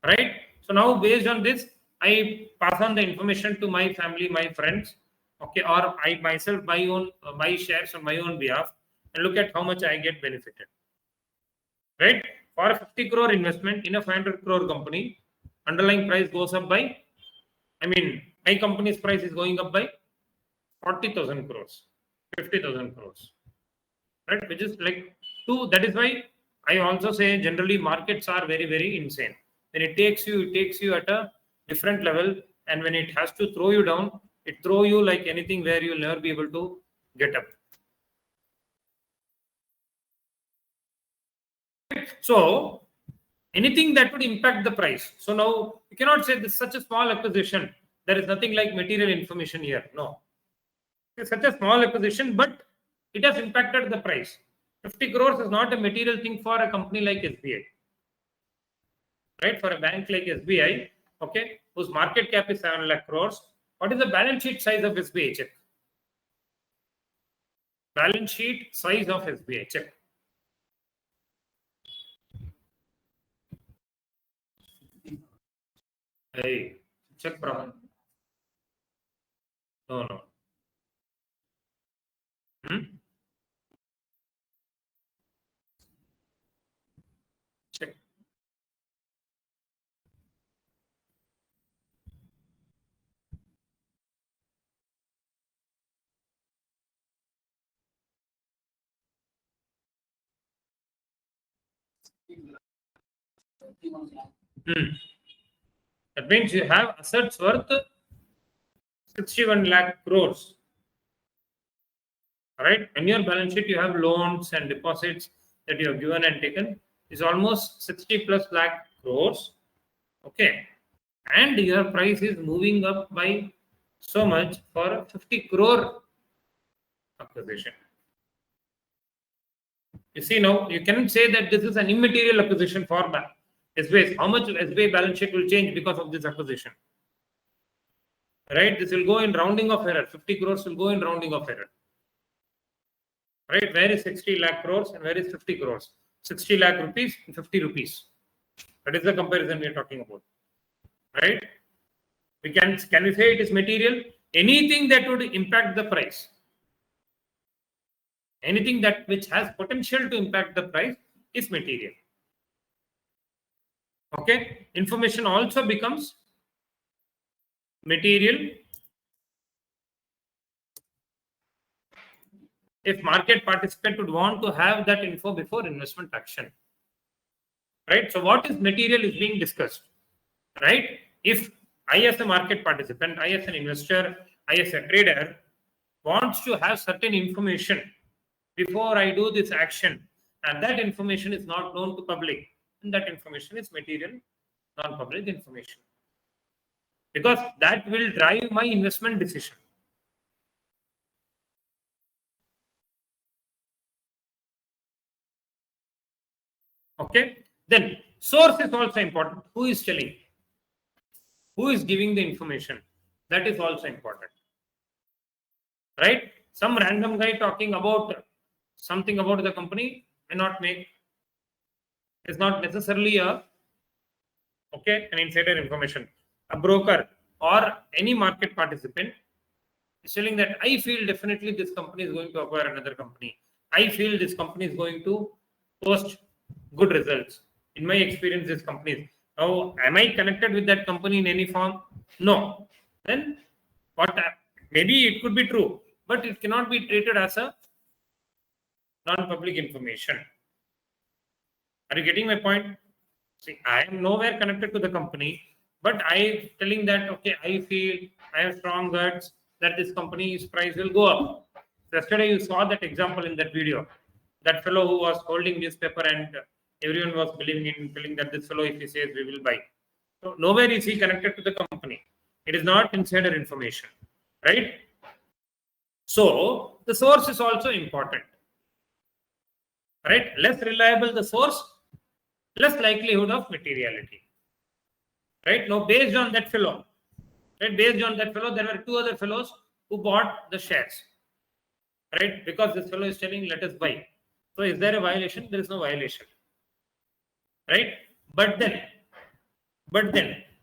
right? So now based on this, I pass on the information to my family, my friends, okay, or I myself buy shares on my own behalf and look at how much I get benefited, right? For a 50 crore investment in a 500 crore company, underlying price goes up by, my company's price is going up by 40,000 crores, 50,000 crores, right? Which is like two. That is why I also say generally markets are very, very insane. When it takes you at a different level, and when it has to throw you down, it throw you like anything where you'll never be able to get up. So anything that would impact the price. So now you cannot say this is such a small acquisition. There is nothing like material information here. No, it's such a small acquisition, but it has impacted the price. 50 crores is not a material thing for a company like SBI, right? For a bank like SBI, okay, whose market cap is 7 lakh crores. What is the balance sheet size of SBI? Check. Balance sheet size of SBI. Check. Hey, check problem. No. Check. That means you have assets worth 61 lakh crores. Right? In your balance sheet, you have loans and deposits that you have given and taken. Is almost 60 plus lakh crores. Okay. And your price is moving up by so much for a 50 crore acquisition. You see, now you cannot say that this is an immaterial acquisition for SBI. How much SBI balance sheet will change because of this acquisition? Right? This will go in rounding of error. 50 crores will go in rounding of error. Right? Where is 60 lakh crores and where is 50 crores? 60 lakh rupees and 50 rupees. That is the comparison we are talking about. Right? Can we say it is material? Anything that would impact the price, anything that which has potential to impact the price is material. Okay, information also becomes material if market participant would want to have that info before investment action. Right? So what is material is being discussed. Right? If I as a market participant, I as an investor, I as a trader wants to have certain information before I do this action, and that information is not known to public, and that information is material, non-public information, because that will drive my investment decision. Okay, then source is also important. Who is telling? Who is giving the information? That is also important. Right? Some random guy talking about something about the company may not make, is not necessarily an insider information. A broker or any market participant is telling that I feel definitely this company is going to acquire another company. I feel this company is going to post good results. In my experience, this company. Now, am I connected with that company in any form? No. Then what? Maybe it could be true, but it cannot be treated as a non-public information. Are you getting my point? See, I am nowhere connected to the company, but I am telling that, okay, I feel I have strong guts that this company's price will go up. Yesterday, you saw that example in that video. That fellow who was holding newspaper and everyone was believing in, telling that this fellow, if he says, we will buy. So nowhere is he connected to the company. It is not insider information, right? So the source is also important, right? Less reliable the source, less likelihood of materiality, right? Now, based on that fellow, right? Based on that fellow, there were two other fellows who bought the shares, right? Because this fellow is telling, let us buy. So, is there a violation? There is no violation, right? But then,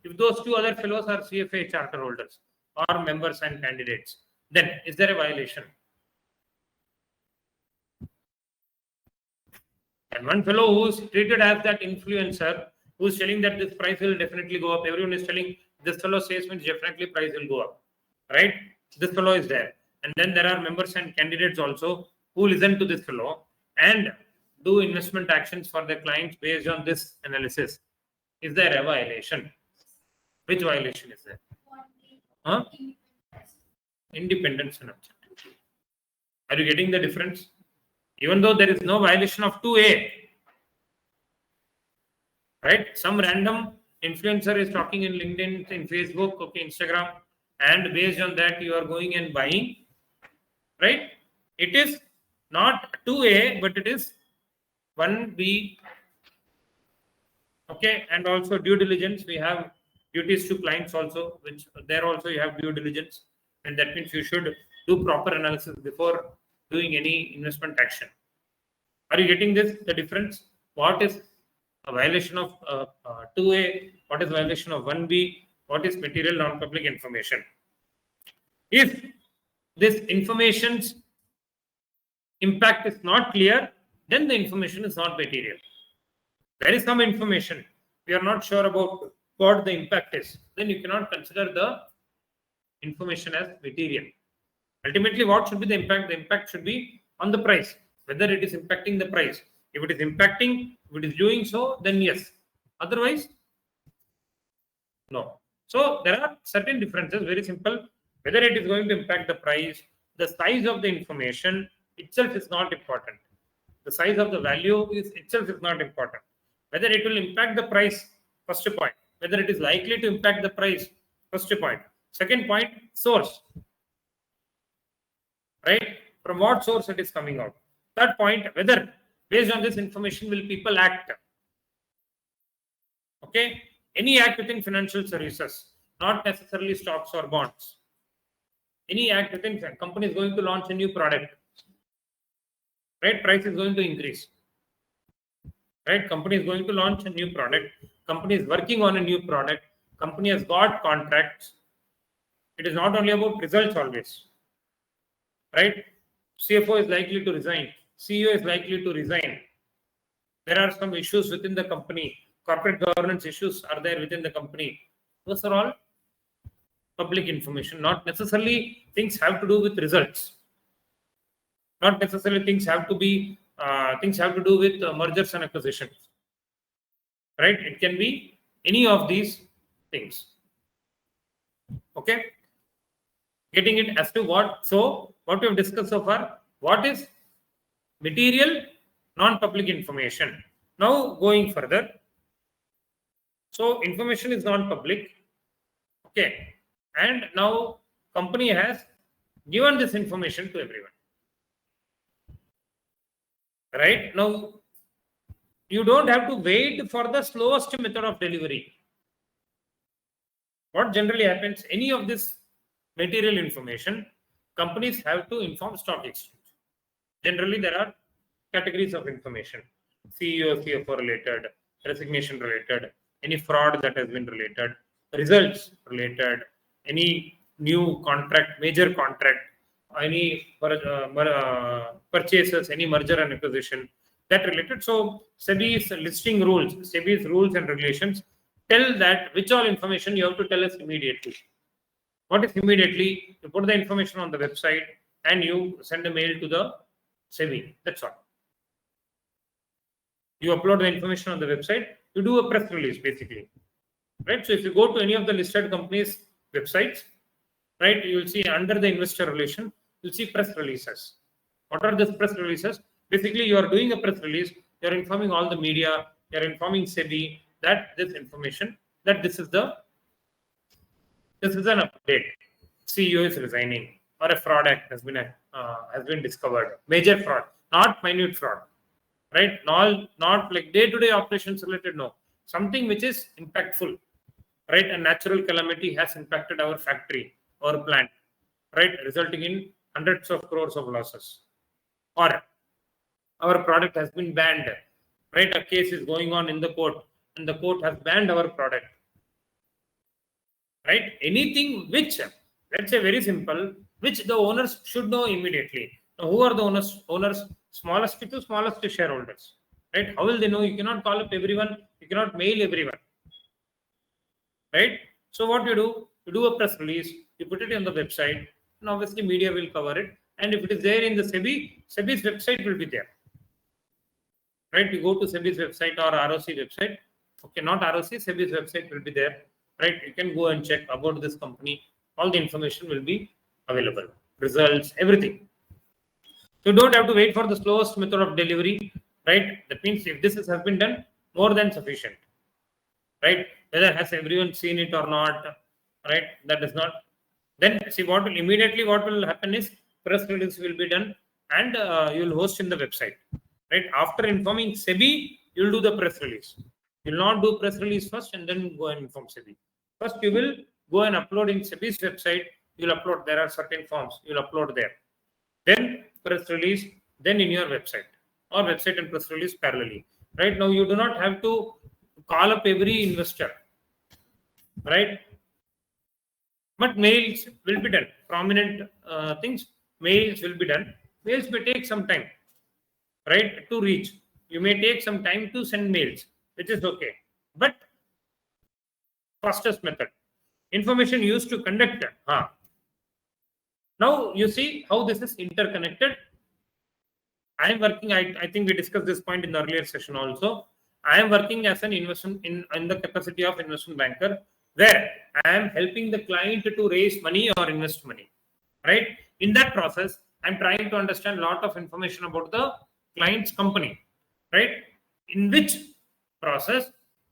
if those two other fellows are CFA charter holders or members and candidates, then is there a violation? And one fellow who's treated as that influencer, who's telling that this price will definitely go up. Everyone is telling this fellow says means definitely price will go up, right? This fellow is there. And then there are members and candidates also who listen to this fellow and do investment actions for their clients based on this analysis. Is there a violation? Which violation is there? Huh? Independence and objectivity. Are you getting the difference? Even though there is no violation of 2A, right? Some random influencer is talking in LinkedIn, in Facebook, okay, Instagram, and based on that you are going and buying, right? It is not 2A, but it is 1B, okay? And also due diligence, we have duties to clients also, which there also you have due diligence, and that means you should do proper analysis before doing any investment action. Are you getting this? The difference? What is a violation of 2A? What is violation of 1B? What is material non-public information? If this information's impact is not clear, then the information is not material. There is some information we are not sure about what the impact is, then you cannot consider the information as material. Ultimately, what should be the impact? The impact should be on the price, whether it is impacting the price. If it is impacting, if it is doing so, then yes. Otherwise, no. So there are certain differences, very simple. Whether it is going to impact the price, the size of the information itself is not important. The size of the value is itself is not important. Whether it will impact the price, first point. Whether it is likely to impact the price, first point. Second point, source. Right? From what source it is coming out. Third point, whether based on this information will people act. Okay? Any act within financial services, not necessarily stocks or bonds. Any act within company is going to launch a new product. Right? Price is going to increase. Right? Company is going to launch a new product. Company is working on a new product. Company has got contracts. It is not only about results always. Right? CFO is likely to resign. CEO is likely to resign. There are some issues within the company. Corporate governance issues are there within the company. Those are all public information. Not necessarily things have to do with results. Not necessarily things have to be things have to do with mergers and acquisitions. Right? It can be any of these things. Okay? Getting it as to what? So, what we have discussed so far, what is material non-public information? Now, going further. So, information is non-public. Okay. And now, company has given this information to everyone. Right? Now, you don't have to wait for the slowest method of delivery. What generally happens, any of this material information, companies have to inform stock exchange. Generally, there are categories of information. CEO, CFO related, resignation related, any fraud that has been related, results related, any new contract, major contract, any purchases, any merger and acquisition, that related. So SEBI's listing rules, SEBI's rules and regulations tell that which all information you have to tell us immediately. What is immediately? You put the information on the website and you send a mail to the SEBI. That's all. You upload the information on the website. You do a press release, basically. Right? So if you go to any of the listed companies' websites, right, you will see under the investor relation, you'll see press releases. What are these press releases? Basically, you are doing a press release. You are informing all the media. You are informing SEBI that this information, that this is an update. CEO is resigning, or a fraud act has been discovered. Major fraud, not minute fraud, right? Not like day-to-day operations related. No, something which is impactful, right? A natural calamity has impacted our factory or plant, right, resulting in hundreds of crores of losses, or our product has been banned, right? A case is going on in the court, and the court has banned our product, right? Anything which, let's say very simple, which the owners should know immediately. Now, who are the owners? Owners, smallest to smallest shareholders, right? How will they know? You cannot call up everyone. You cannot mail everyone, right? So what you do a press release, you put it on the website, and obviously media will cover it. And if it is there in the SEBI's website will be there, right? You go to SEBI's website or ROC website. Okay, not ROC, SEBI's website will be there, right? You can go and check about this company. All the information will be available, results, everything. So you don't have to wait for the slowest method of delivery, right? That means if this has been done, more than sufficient, right? Whether has everyone seen it or not, right? That is not. Then see what will happen is press release will be done, and you will host in the website, right? After informing SEBI, you will do the press release. You will not do press release first and then go and inform SEBI. First, you will go and upload in SEBI's website. You will upload. There are certain forms you will upload there. Then press release. Then in your website, or website and press release parallelly. Right now, you do not have to call up every investor, right? But mails will be done. Prominent things, mails will be done. Mails may take some time, right, to reach. You may take some time to send mails, which is okay. But fastest method. Information used to conduct. Now you see how this is interconnected. I am working, I think we discussed this point in the earlier session also. I am working as an investment in the capacity of investment banker, where I am helping the client to raise money or invest money, right? In that process, I'm trying to understand a lot of information about the client's company, right? In which process,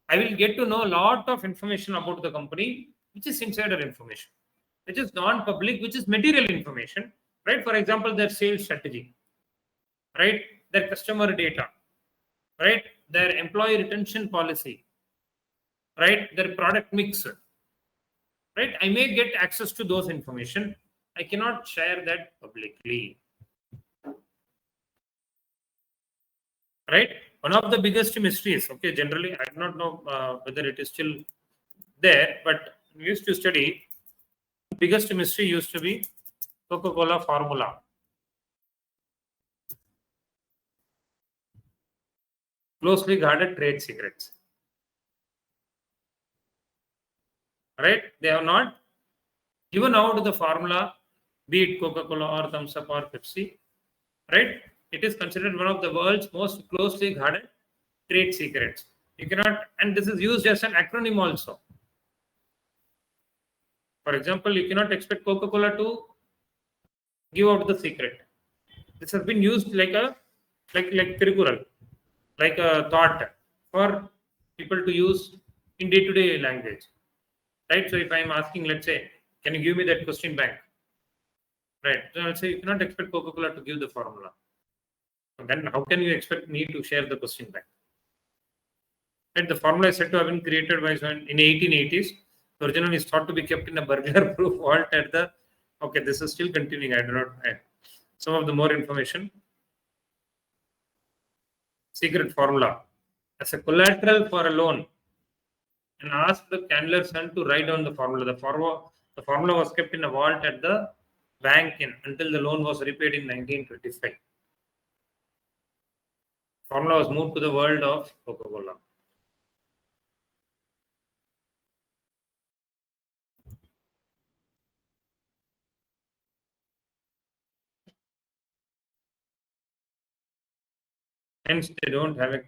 I will get to know a lot of information about the company, which is insider information, which is non-public, which is material information, right? For example, their sales strategy, right? Their customer data, right? Their employee retention policy, right? Their product mix, right? I may get access to those information. I cannot share that publicly, right? One of the biggest mysteries, okay, generally, I do not know whether it is still there, but we used to study, biggest mystery used to be Coca-Cola formula. Closely guarded trade secrets, right? They have not given out the formula, be it Coca-Cola or Thumbs Up or Pepsi, right? It is considered one of the world's most closely guarded trade secrets. You cannot, and this is used as an acronym also. For example, you cannot expect Coca-Cola to give out the secret. This has been used like Tirikural, like a thought for people to use in day-to-day language, right? So if I'm asking, let's say, can you give me that question bank, right? So I'll say you cannot expect Coca-Cola to give the formula. And then how can you expect me to share the question bank? Right? The formula is said to have been created by in 1880s. The original is thought to be kept in a burglar-proof vault at the. Okay, this is still continuing. I do not. Some of the more information. Secret formula as a collateral for a loan, and ask the candler's son to write down the formula. The formula was kept in a vault at the bank until the loan was repaid in 1925. Formula was moved to the world of Coca-Cola. Hence, they don't have it.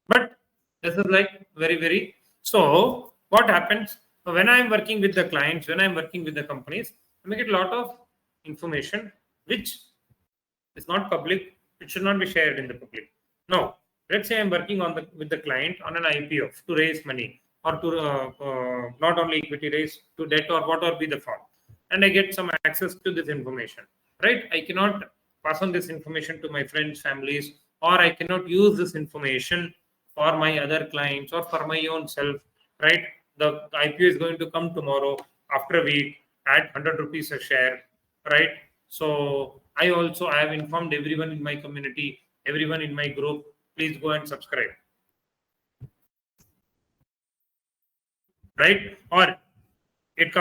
But this is like very. So, what happens when I'm working with the clients, when I'm working with the companies, I get a lot of information which is not public. It should not be shared in the public. No. Let's say I'm working with the client on an IPO to raise money or to not only equity raise to debt or whatever be the form, and I get some access to this information. Right? I cannot pass on this information to my friends, families, or I cannot use this information for my other clients or for my own self. Right? The IPO is going to come tomorrow after a week at 100 rupees a share. Right? So I have informed everyone in my community, everyone in my group. Please go and subscribe. Right? Or it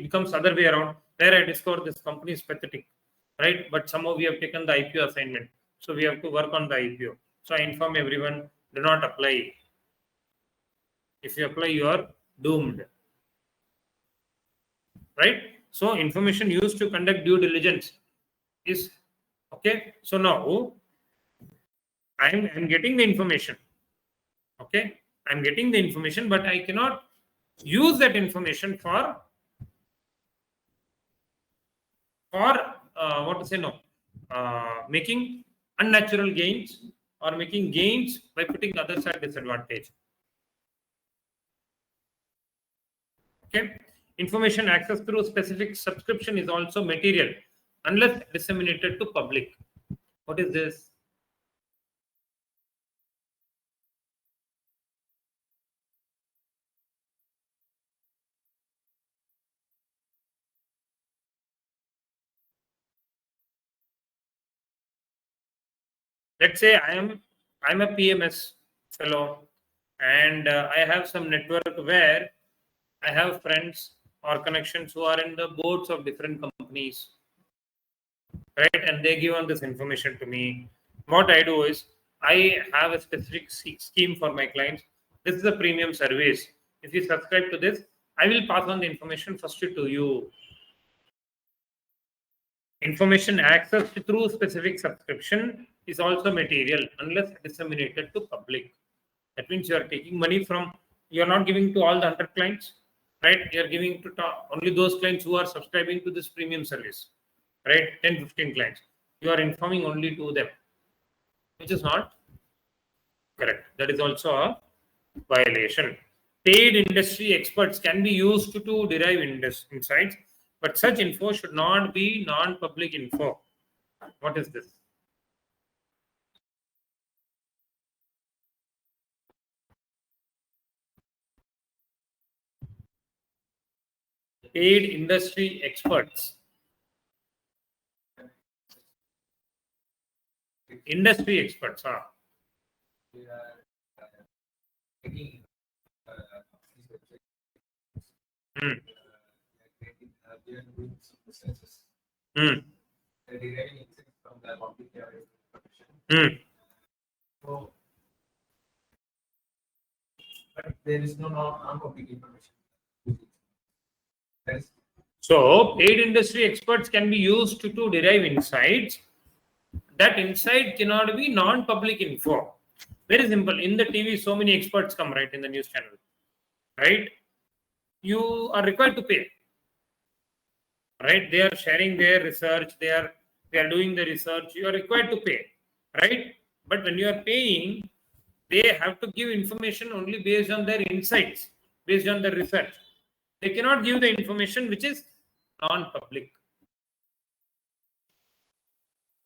becomes other way around, where I discover this company is pathetic. Right? But somehow we have taken the IPO assignment. So we have to work on the IPO. So I inform everyone, do not apply. If you apply, you are doomed. Right? So information used to conduct due diligence is okay. So now I'm getting the information. Okay, I'm getting the information, but I cannot use that information for what to say, no, making unnatural gains or making gains by putting others at disadvantage. Okay, information access through specific subscription is also material unless disseminated to public. What is this? Let's say I'm a PMS fellow, and I have some network where I have friends or connections who are in the boards of different companies, right? And they give on this information to me. What I do is I have a specific scheme for my clients. This is a premium service. If you subscribe to this, I will pass on the information first to you. Information accessed through specific subscription is also material unless disseminated to public. That means you are taking money from, you are not giving to all the 100 clients, right? You are giving to only those clients who are subscribing to this premium service, right? 10, 15 clients. You are informing only to them, which is not correct. That is also a violation. Paid industry experts can be used to derive insights, but such info should not be non-public info. What is this? Paid industry experts. Industry experts, huh? Hmm. Hmm. Hmm. But there is no non-public information. Yes. So, paid industry experts can be used to derive insights. That insight cannot be non-public info. Very simple. In the TV, so many experts come, right, in the news channel, right? You are required to pay, right? They are sharing their research. They are doing the research. You are required to pay, right? But when you are paying, they have to give information only based on their insights, based on their research. They cannot give the information which is non-public.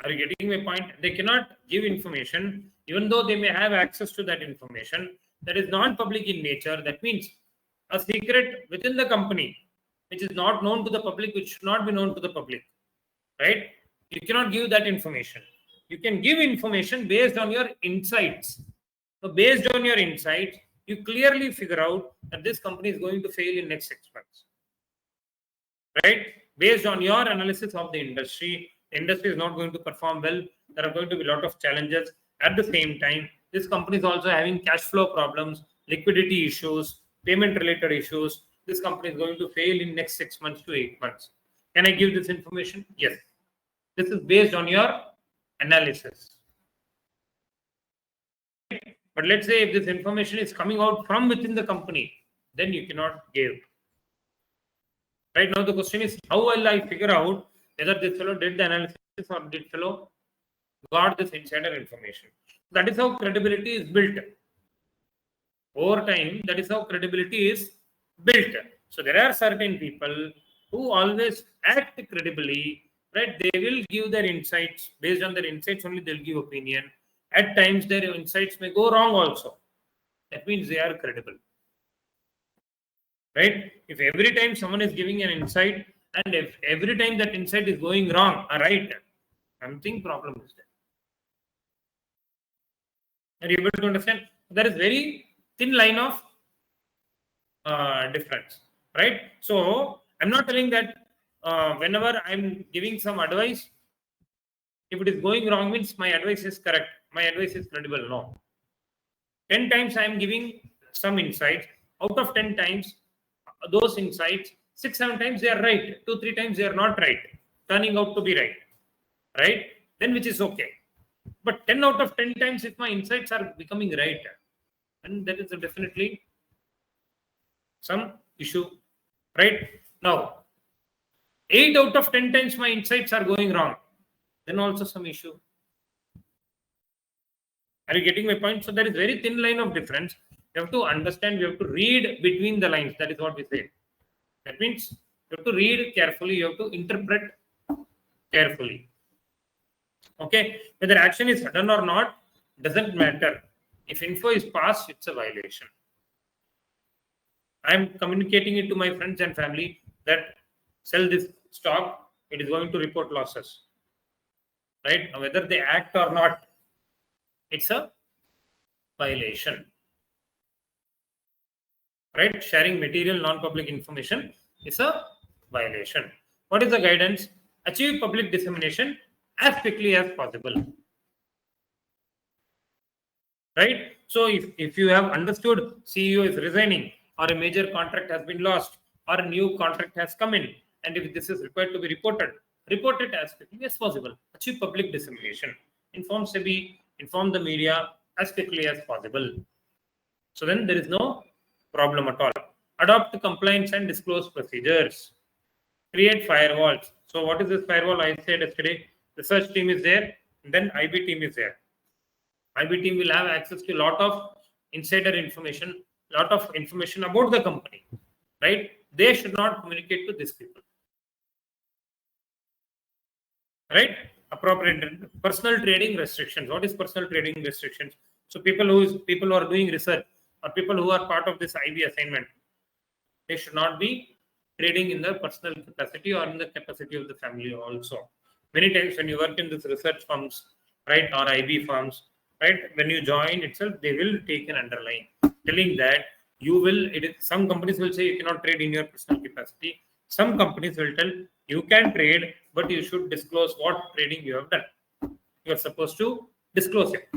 Are you getting my point? They cannot give information, even though they may have access to that information, that is non-public in nature. That means a secret within the company, which is not known to the public, which should not be known to the public, right? You cannot give that information. You can give information based on your insights. So based on your insights, you clearly figure out that this company is going to fail in next 6 months. right? Based on your analysis of the industry is not going to perform well. There are going to be a lot of challenges. At the same time, this company is also having cash flow problems, liquidity issues, payment related issues. This company is going to fail in next 6 months to 8 months. Can I give this information? Yes. This is based on your analysis. But let's say if this information is coming out from within the company, then you cannot give. Right now, the question is, how will I figure out whether this fellow did the analysis or did fellow got this insider information? That is how credibility is built. Over time, that is how credibility is built. So there are certain people who always act credibly, right? They will give their insights. Based on their insights only, they'll give opinion. At times, their insights may go wrong also. That means they are credible. Right? If every time someone is giving an insight and if every time that insight is going wrong or right, something problem is there. Are you able to understand? There is very thin line of difference, right? So I'm not telling that whenever I'm giving some advice, if it is going wrong means my advice is correct, my advice is credible. No. 10 times I'm giving some insights. Out of 10 times, those insights, 6-7 times they are right, 2-3 times they are not right, turning out to be right? Then which is okay. But 10 out of 10 times, if my insights are becoming right, and that is definitely some issue, right? Now, 8 out of 10 times my insights are going wrong, then also some issue. Are you getting my point? So there is very thin line of difference. You have to understand, you have to read between the lines. That is what we say. That means you have to read carefully, you have to interpret carefully. Okay, whether action is done or not doesn't matter. If info is passed, it's a violation. I'm communicating it to my friends and family that sell this stock, it is going to report losses. Right? Now, whether they act or not, it's a violation. Right? Sharing material non-public information is a violation. What is the guidance? Achieve public dissemination as quickly as possible. Right? So if you have understood CEO is resigning or a major contract has been lost or a new contract has come in, and if this is required to be reported, report it as quickly as possible. Achieve public dissemination. Inform SEBI, inform the media as quickly as possible. So then there is no problem at all. Adopt compliance and disclose procedures. Create firewalls. So what is this firewall? I said yesterday, research team is there, and then IB team is there. IB team will have access to a lot of insider information, lot of information about the company, right? They should not communicate to these people, right? Appropriate personal trading restrictions. What is personal trading restrictions? So people who are doing research or people who are part of this IB assignment, they should not be trading in their personal capacity or in the capacity of the family also. Many times when you work in this research firms, right, or IB firms, right, when you join itself, they will take an underline telling that you will, some companies will say you cannot trade in your personal capacity. Some companies will tell you can trade, but you should disclose what trading you have done. You are supposed to disclose it.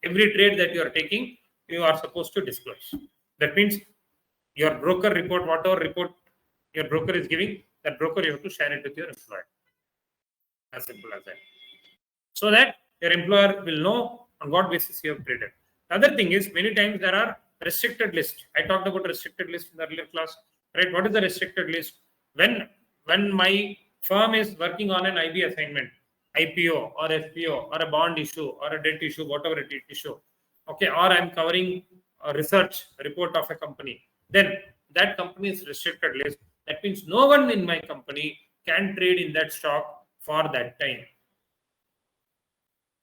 Every trade that you are taking, you are supposed to disclose. That means your broker report, whatever report your broker is giving, that broker you have to share it with your employer. As simple as that. So that your employer will know on what basis you have traded. The other thing is, many times there are restricted lists. I talked about restricted list in the earlier class. Right? What is the restricted list? When my firm is working on an IB assignment, IPO or FPO or a bond issue or a debt issue, whatever it is issue, okay, or I'm covering a research report of a company, then that company is restricted list. That means no one in my company can trade in that stock for that time.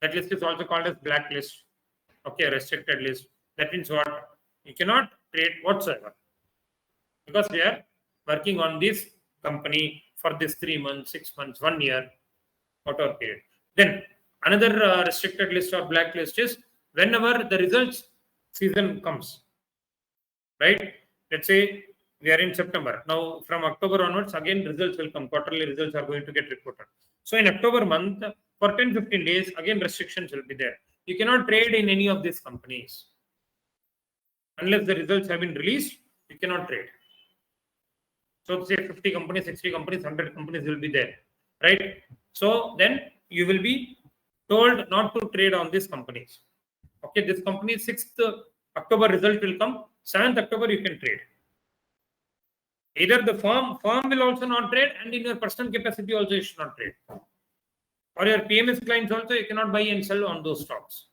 That list is also called as blacklist. Okay, restricted list. That means what? You cannot trade whatsoever because we are working on this company for this 3 months, 6 months, 1 year, whatever period. Then another restricted list or blacklist is whenever the results season comes, right? Let's say We are in September. Now, from October onwards, again, results will come. Quarterly results are going to get reported. So, in October month, for 10-15 days, again, restrictions will be there. You cannot trade in any of these companies. Unless the results have been released, you cannot trade. So, say 50 companies, 60 companies, 100 companies will be there, right? So, then you will be told not to trade on these companies. Okay, this company 6th October result will come. 7th October you can trade. Either the firm will also not trade, and in your personal capacity also you should not trade. Or your PMS clients also, you cannot buy and sell on those stocks.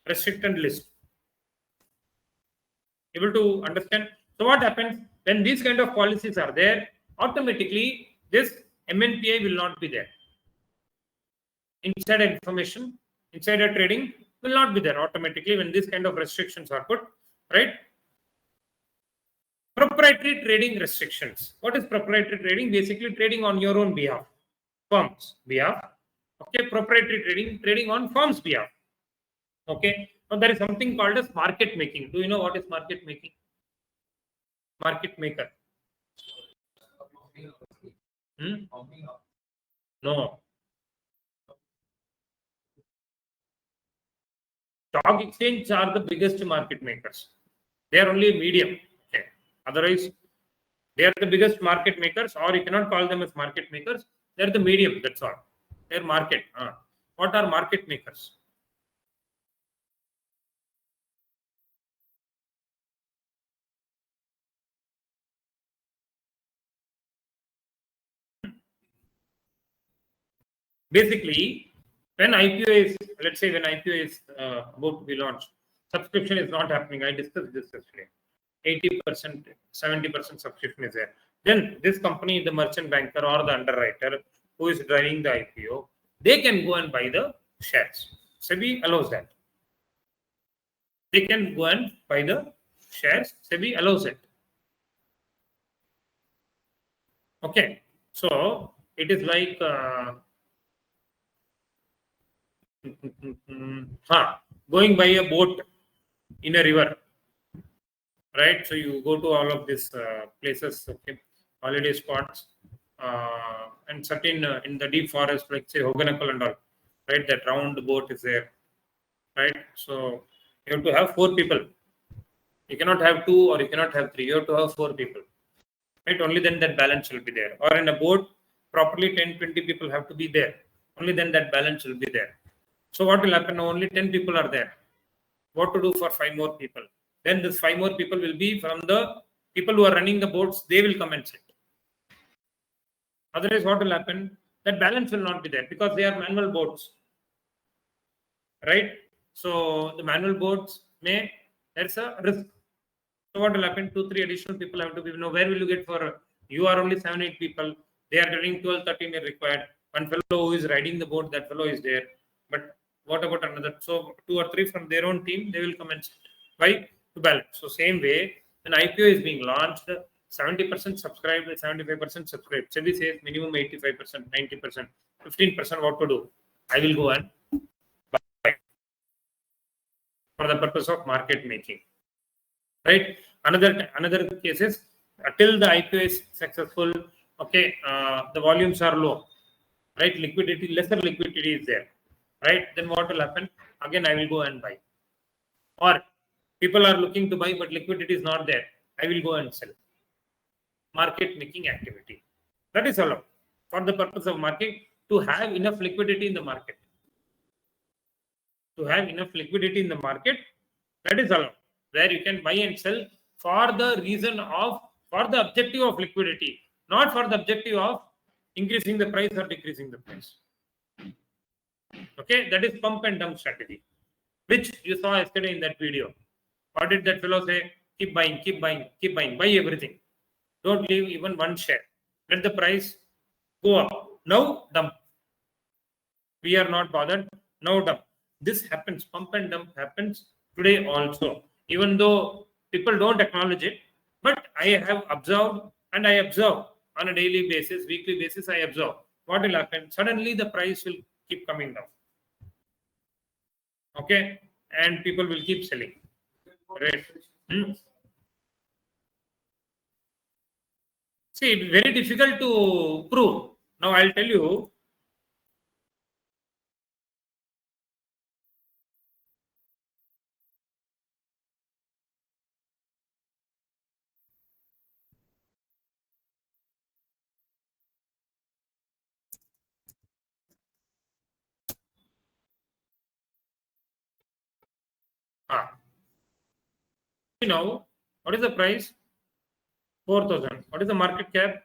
Restricted list. Able to understand? So what happens when these kind of policies are there? Automatically, this MNPI will not be there. Insider information, insider trading will not be there automatically when these kind of restrictions are put, right? Proprietary trading restrictions. What is proprietary trading? Basically, trading on your own behalf, firm's behalf. Okay, proprietary trading on firm's behalf. Okay, now there is something called as market making. Do you know what is market making? Market maker. No. Stock exchange are the biggest market makers. They are only medium. Okay. Otherwise, they are the biggest market makers, or you cannot call them as market makers. They are the medium. That's all. They are market. What are market makers? Basically, when IPO is, let's say when IPO is about to be launched, subscription is not happening. I discussed this yesterday. 80%, 70% subscription is there. Then this company, the merchant banker or the underwriter who is driving the IPO, they can go and buy the shares. SEBI allows that. They can go and buy the shares. SEBI allows it. Okay. So it is like going by a boat in a river, right? So you go to all of these places, okay, holiday spots, and certain in the deep forest, like say Hoganakal and all, right? That round boat is there, right? So you have to have 4 people. You cannot have 2 or you cannot have 3. You have to have 4 people, right? Only then that balance will be there. Or in a boat, properly 10-20 people have to be there. Only then that balance will be there. So what will happen? Only 10 people are there. What to do for 5 more people? Then this 5 more people will be from the people who are running the boats. They will come and sit. Otherwise, what will happen? That balance will not be there because they are manual boats, right? So the manual boats there's a risk. So what will happen? 2-3 additional people have to be. Where will you get for? You are only 7-8 people. They are getting 12-13 are required. One fellow who is riding the boat, that fellow is there. But what about another? So 2 or 3 from their own team, they will come and sit. Why? To balance. So same way, an IPO is being launched, 70% subscribed, 75% subscribed. SEBI says minimum 85%, 90%, 15%. What to do? I will go and buy for the purpose of market making. Right? Another cases, till the IPO is successful, okay, the volumes are low, right? Lesser liquidity is there, right? Then what will happen? Again, I will go and buy. Or people are looking to buy, but liquidity is not there. I will go and sell. Market making activity. That is allowed for the purpose of market, to have enough liquidity in the market. To have enough liquidity in the market, that is allowed, where you can buy and sell for the objective of liquidity, not for the objective of increasing the price or decreasing the price. Okay, that is pump and dump strategy, which you saw yesterday in that video. What did that fellow say? Keep buying, keep buying, keep buying, buy everything. Don't leave even one share. Let the price go up. Now dump. We are not bothered. Now dump. This happens. Pump and dump happens today also. Even though people don't acknowledge it, but I have observed, and I observe on a daily basis, weekly basis, I observe what will happen. Suddenly the price will keep coming down. Okay, and people will keep selling. Right. See, it's very difficult to prove. Now I'll tell you. Now, what is the price? 4,000. What is the market cap?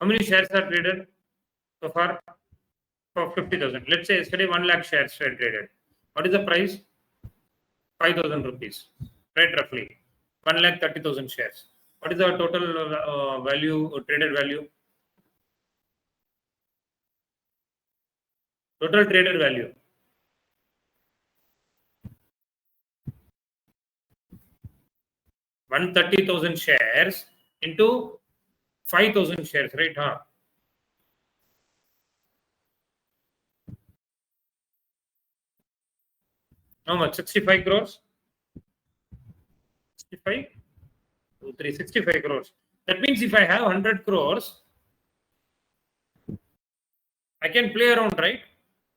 How many shares are traded so far? For 50,000. Let's say yesterday 1 lakh shares were traded. What is the price? 5,000 rupees. Right, roughly. 1 lakh 30,000 shares. What is the total value, traded value? Total traded value. 130,000 shares into 5,000 shares, right? Huh? How much? 65 crores? 65? 365 crores. That means if I have 100 crores, I can play around, right?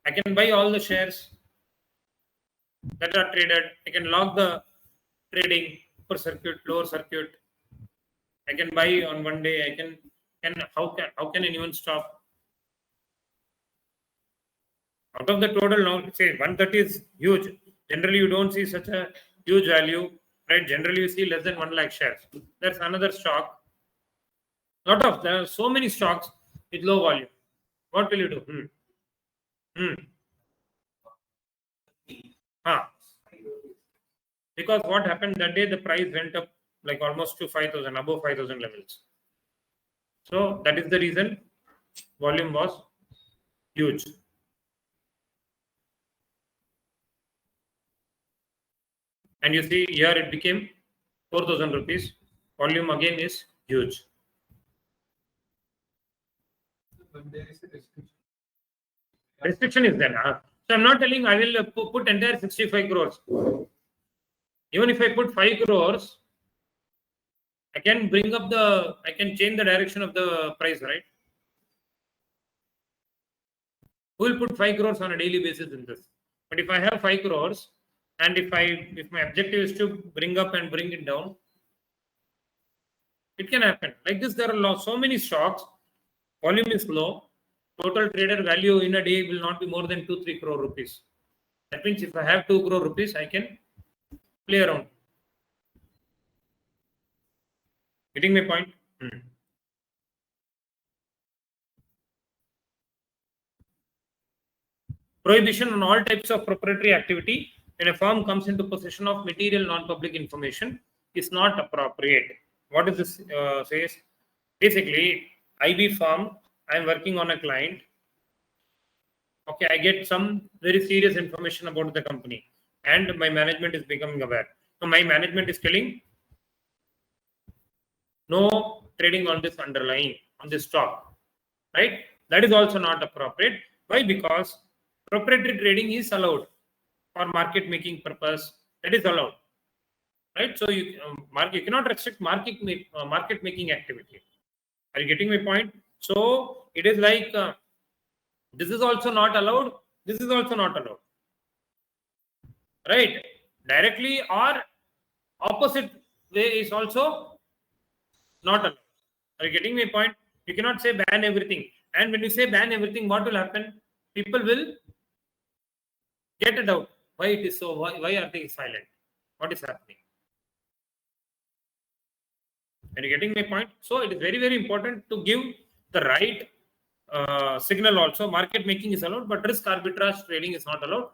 I can buy all the shares that are traded. I can log the trading, upper circuit, lower circuit. I can buy on one day. I can how can anyone stop? Out of the total now, say 130 is huge. Generally, you don't see such a huge value, right? Generally, you see less than 1 lakh shares. That's another stock. There are so many stocks with low volume. What will you do? Because what happened that day, the price went up like almost to 5,000, above 5,000 levels. So that is the reason volume was huge. And you see here it became 4,000 rupees. Volume again is huge. But there is a restriction. Restriction is there. So I'm not telling I will put entire 65 crores. Even if I put 5 crores, I can change the direction of the price, right? Who will put 5 crores on a daily basis in this? But if I have 5 crores and if my objective is to bring up and bring it down, it can happen. Like this, there are so many stocks, volume is low, total traded value in a day will not be more than 2-3 crore rupees. That means if I have 2 crore rupees, I can play around. Getting my point? Prohibition on all types of proprietary activity when a firm comes into possession of material non-public information is not appropriate. What does this says? Basically, IB firm, I am working on a client. Okay, I get some very serious information about the company and my management is becoming aware. So my management is telling no trading on this underlying, on this stock, right? That is also not appropriate. Why? Because proprietary trading is allowed for market making purpose. That is allowed, right? So you cannot restrict market making activity. Are you getting my point? So it is like this is also not allowed. This is also not allowed, right? Directly or opposite way is also not allowed. Are you getting my point? You cannot say ban everything. And when you say ban everything, what will happen? People will get a doubt. Why it is so? Why are they silent? What is happening? Are you getting my point? So it is very, very important to give the right signal also. Market making is allowed, but risk arbitrage trading is not allowed.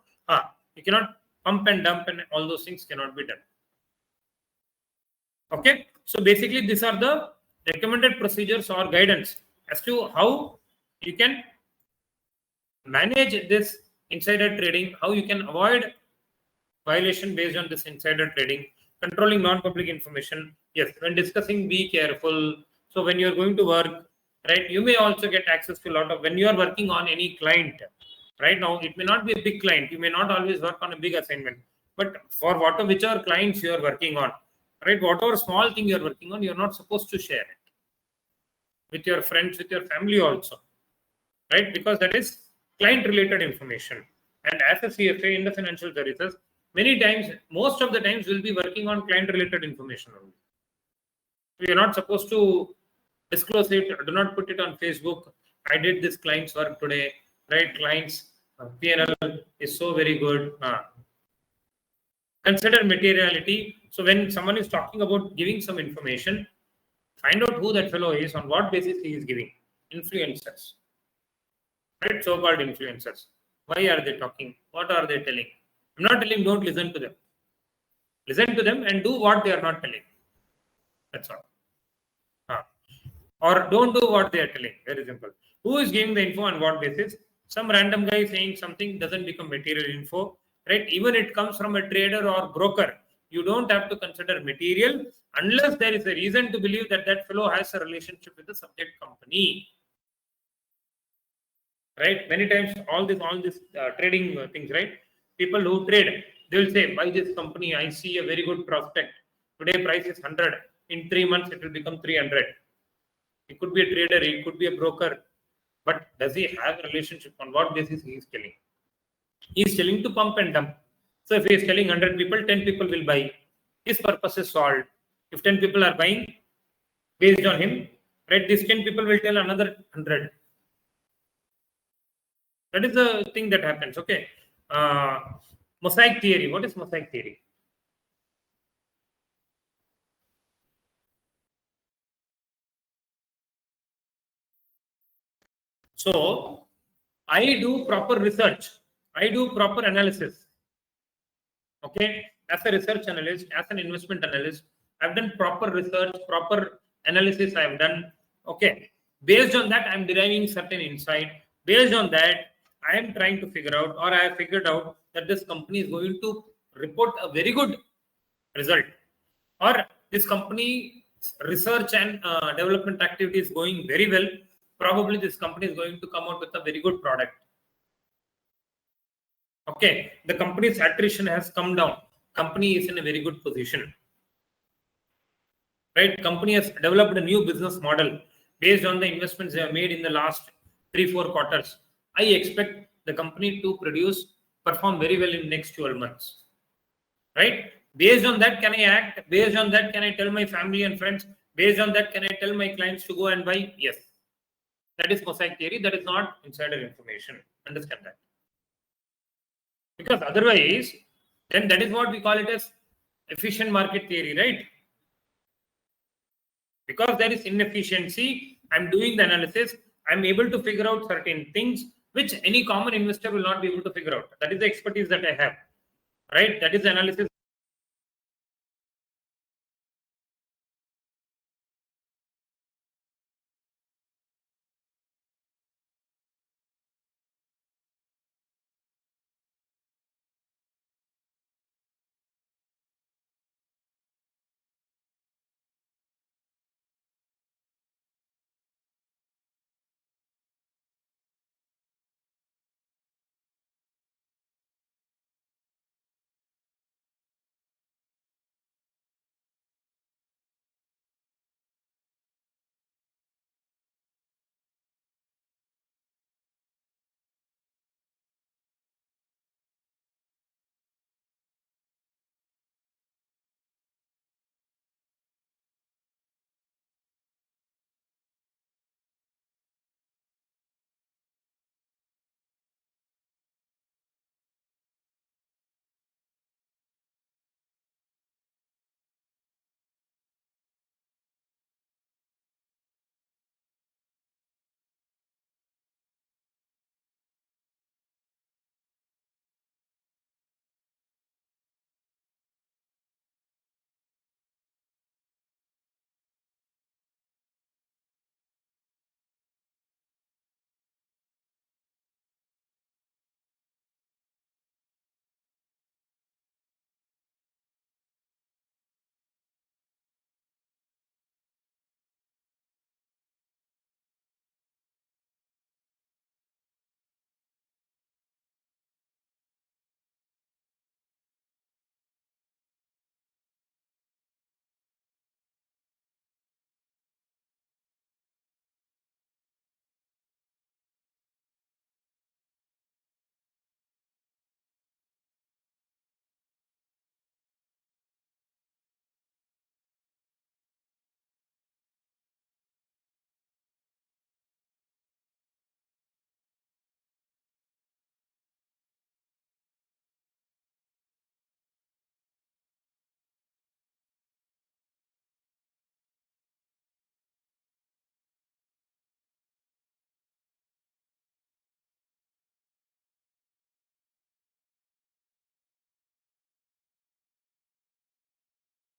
You cannot pump and dump and all those things cannot be done. Okay. So basically, these are the recommended procedures or guidance as to how you can manage this insider trading, how you can avoid violation based on this insider trading, controlling non-public information. Yes, when discussing, be careful. So when you're going to work, right, you may also get access to a lot of, when you are working on any client, right now, it may not be a big client. You may not always work on a big assignment, but for whichever clients you are working on, right, whatever small thing you're working on, you're not supposed to share it with your friends, with your family also, right? Because that is client related information. And as a CFA in the financial services, many times, most of the times, we'll be working on client related information only. We are not supposed to disclose it, do not put it on Facebook. I did this client's work today, right? Client's PNL is so very good. Consider materiality. So when someone is talking about giving some information, find out who that fellow is, on what basis he is giving. Influencers, right? So-called influencers. Why are they talking? What are they telling? I'm not telling don't listen to them. Listen to them and do what they are not telling. That's all. Or don't do what they are telling. Very simple. Who is giving the info on what basis? Some random guy saying something doesn't become material info, right? Even it comes from a trader or broker. You don't have to consider material unless there is a reason to believe that that fellow has a relationship with the subject company. Right? Many times, all this trading things, right? People who trade, they will say, buy this company, I see a very good prospect. Today price is 100. In 3 months, it will become 300. He could be a trader, he could be a broker, but does he have a relationship? On what basis he is telling? He is telling to pump and dump. So if he is telling 100 people, 10 people will buy. His purpose is solved. If 10 people are buying based on him, right, these 10 people will tell another 100. That is the thing that happens. Okay. Mosaic theory. What is mosaic theory? So I do proper research. I do proper analysis. Okay. As a research analyst, as an investment analyst, I've done proper research, proper analysis I've done. Okay. Based on that, I'm deriving certain insight. Based on that, I am trying to figure out, or I have figured out that this company is going to report a very good result, or this company research and development activity is going very well. Probably this company is going to come out with a very good product. Okay, the company's attrition has come down. Company is in a very good position. Right? Company has developed a new business model based on the investments they have made in the last 3-4 quarters. I expect the company to perform very well in next 12 months. Right? Based on that, can I act? Based on that, can I tell my family and friends? Based on that, can I tell my clients to go and buy? Yes. That is mosaic theory. That is not insider information. Understand that. Because otherwise, then that is what we call it as efficient market theory, right? Because there is inefficiency, I'm doing the analysis, I'm able to figure out certain things which any common investor will not be able to figure out. That is the expertise that I have, right? That is the analysis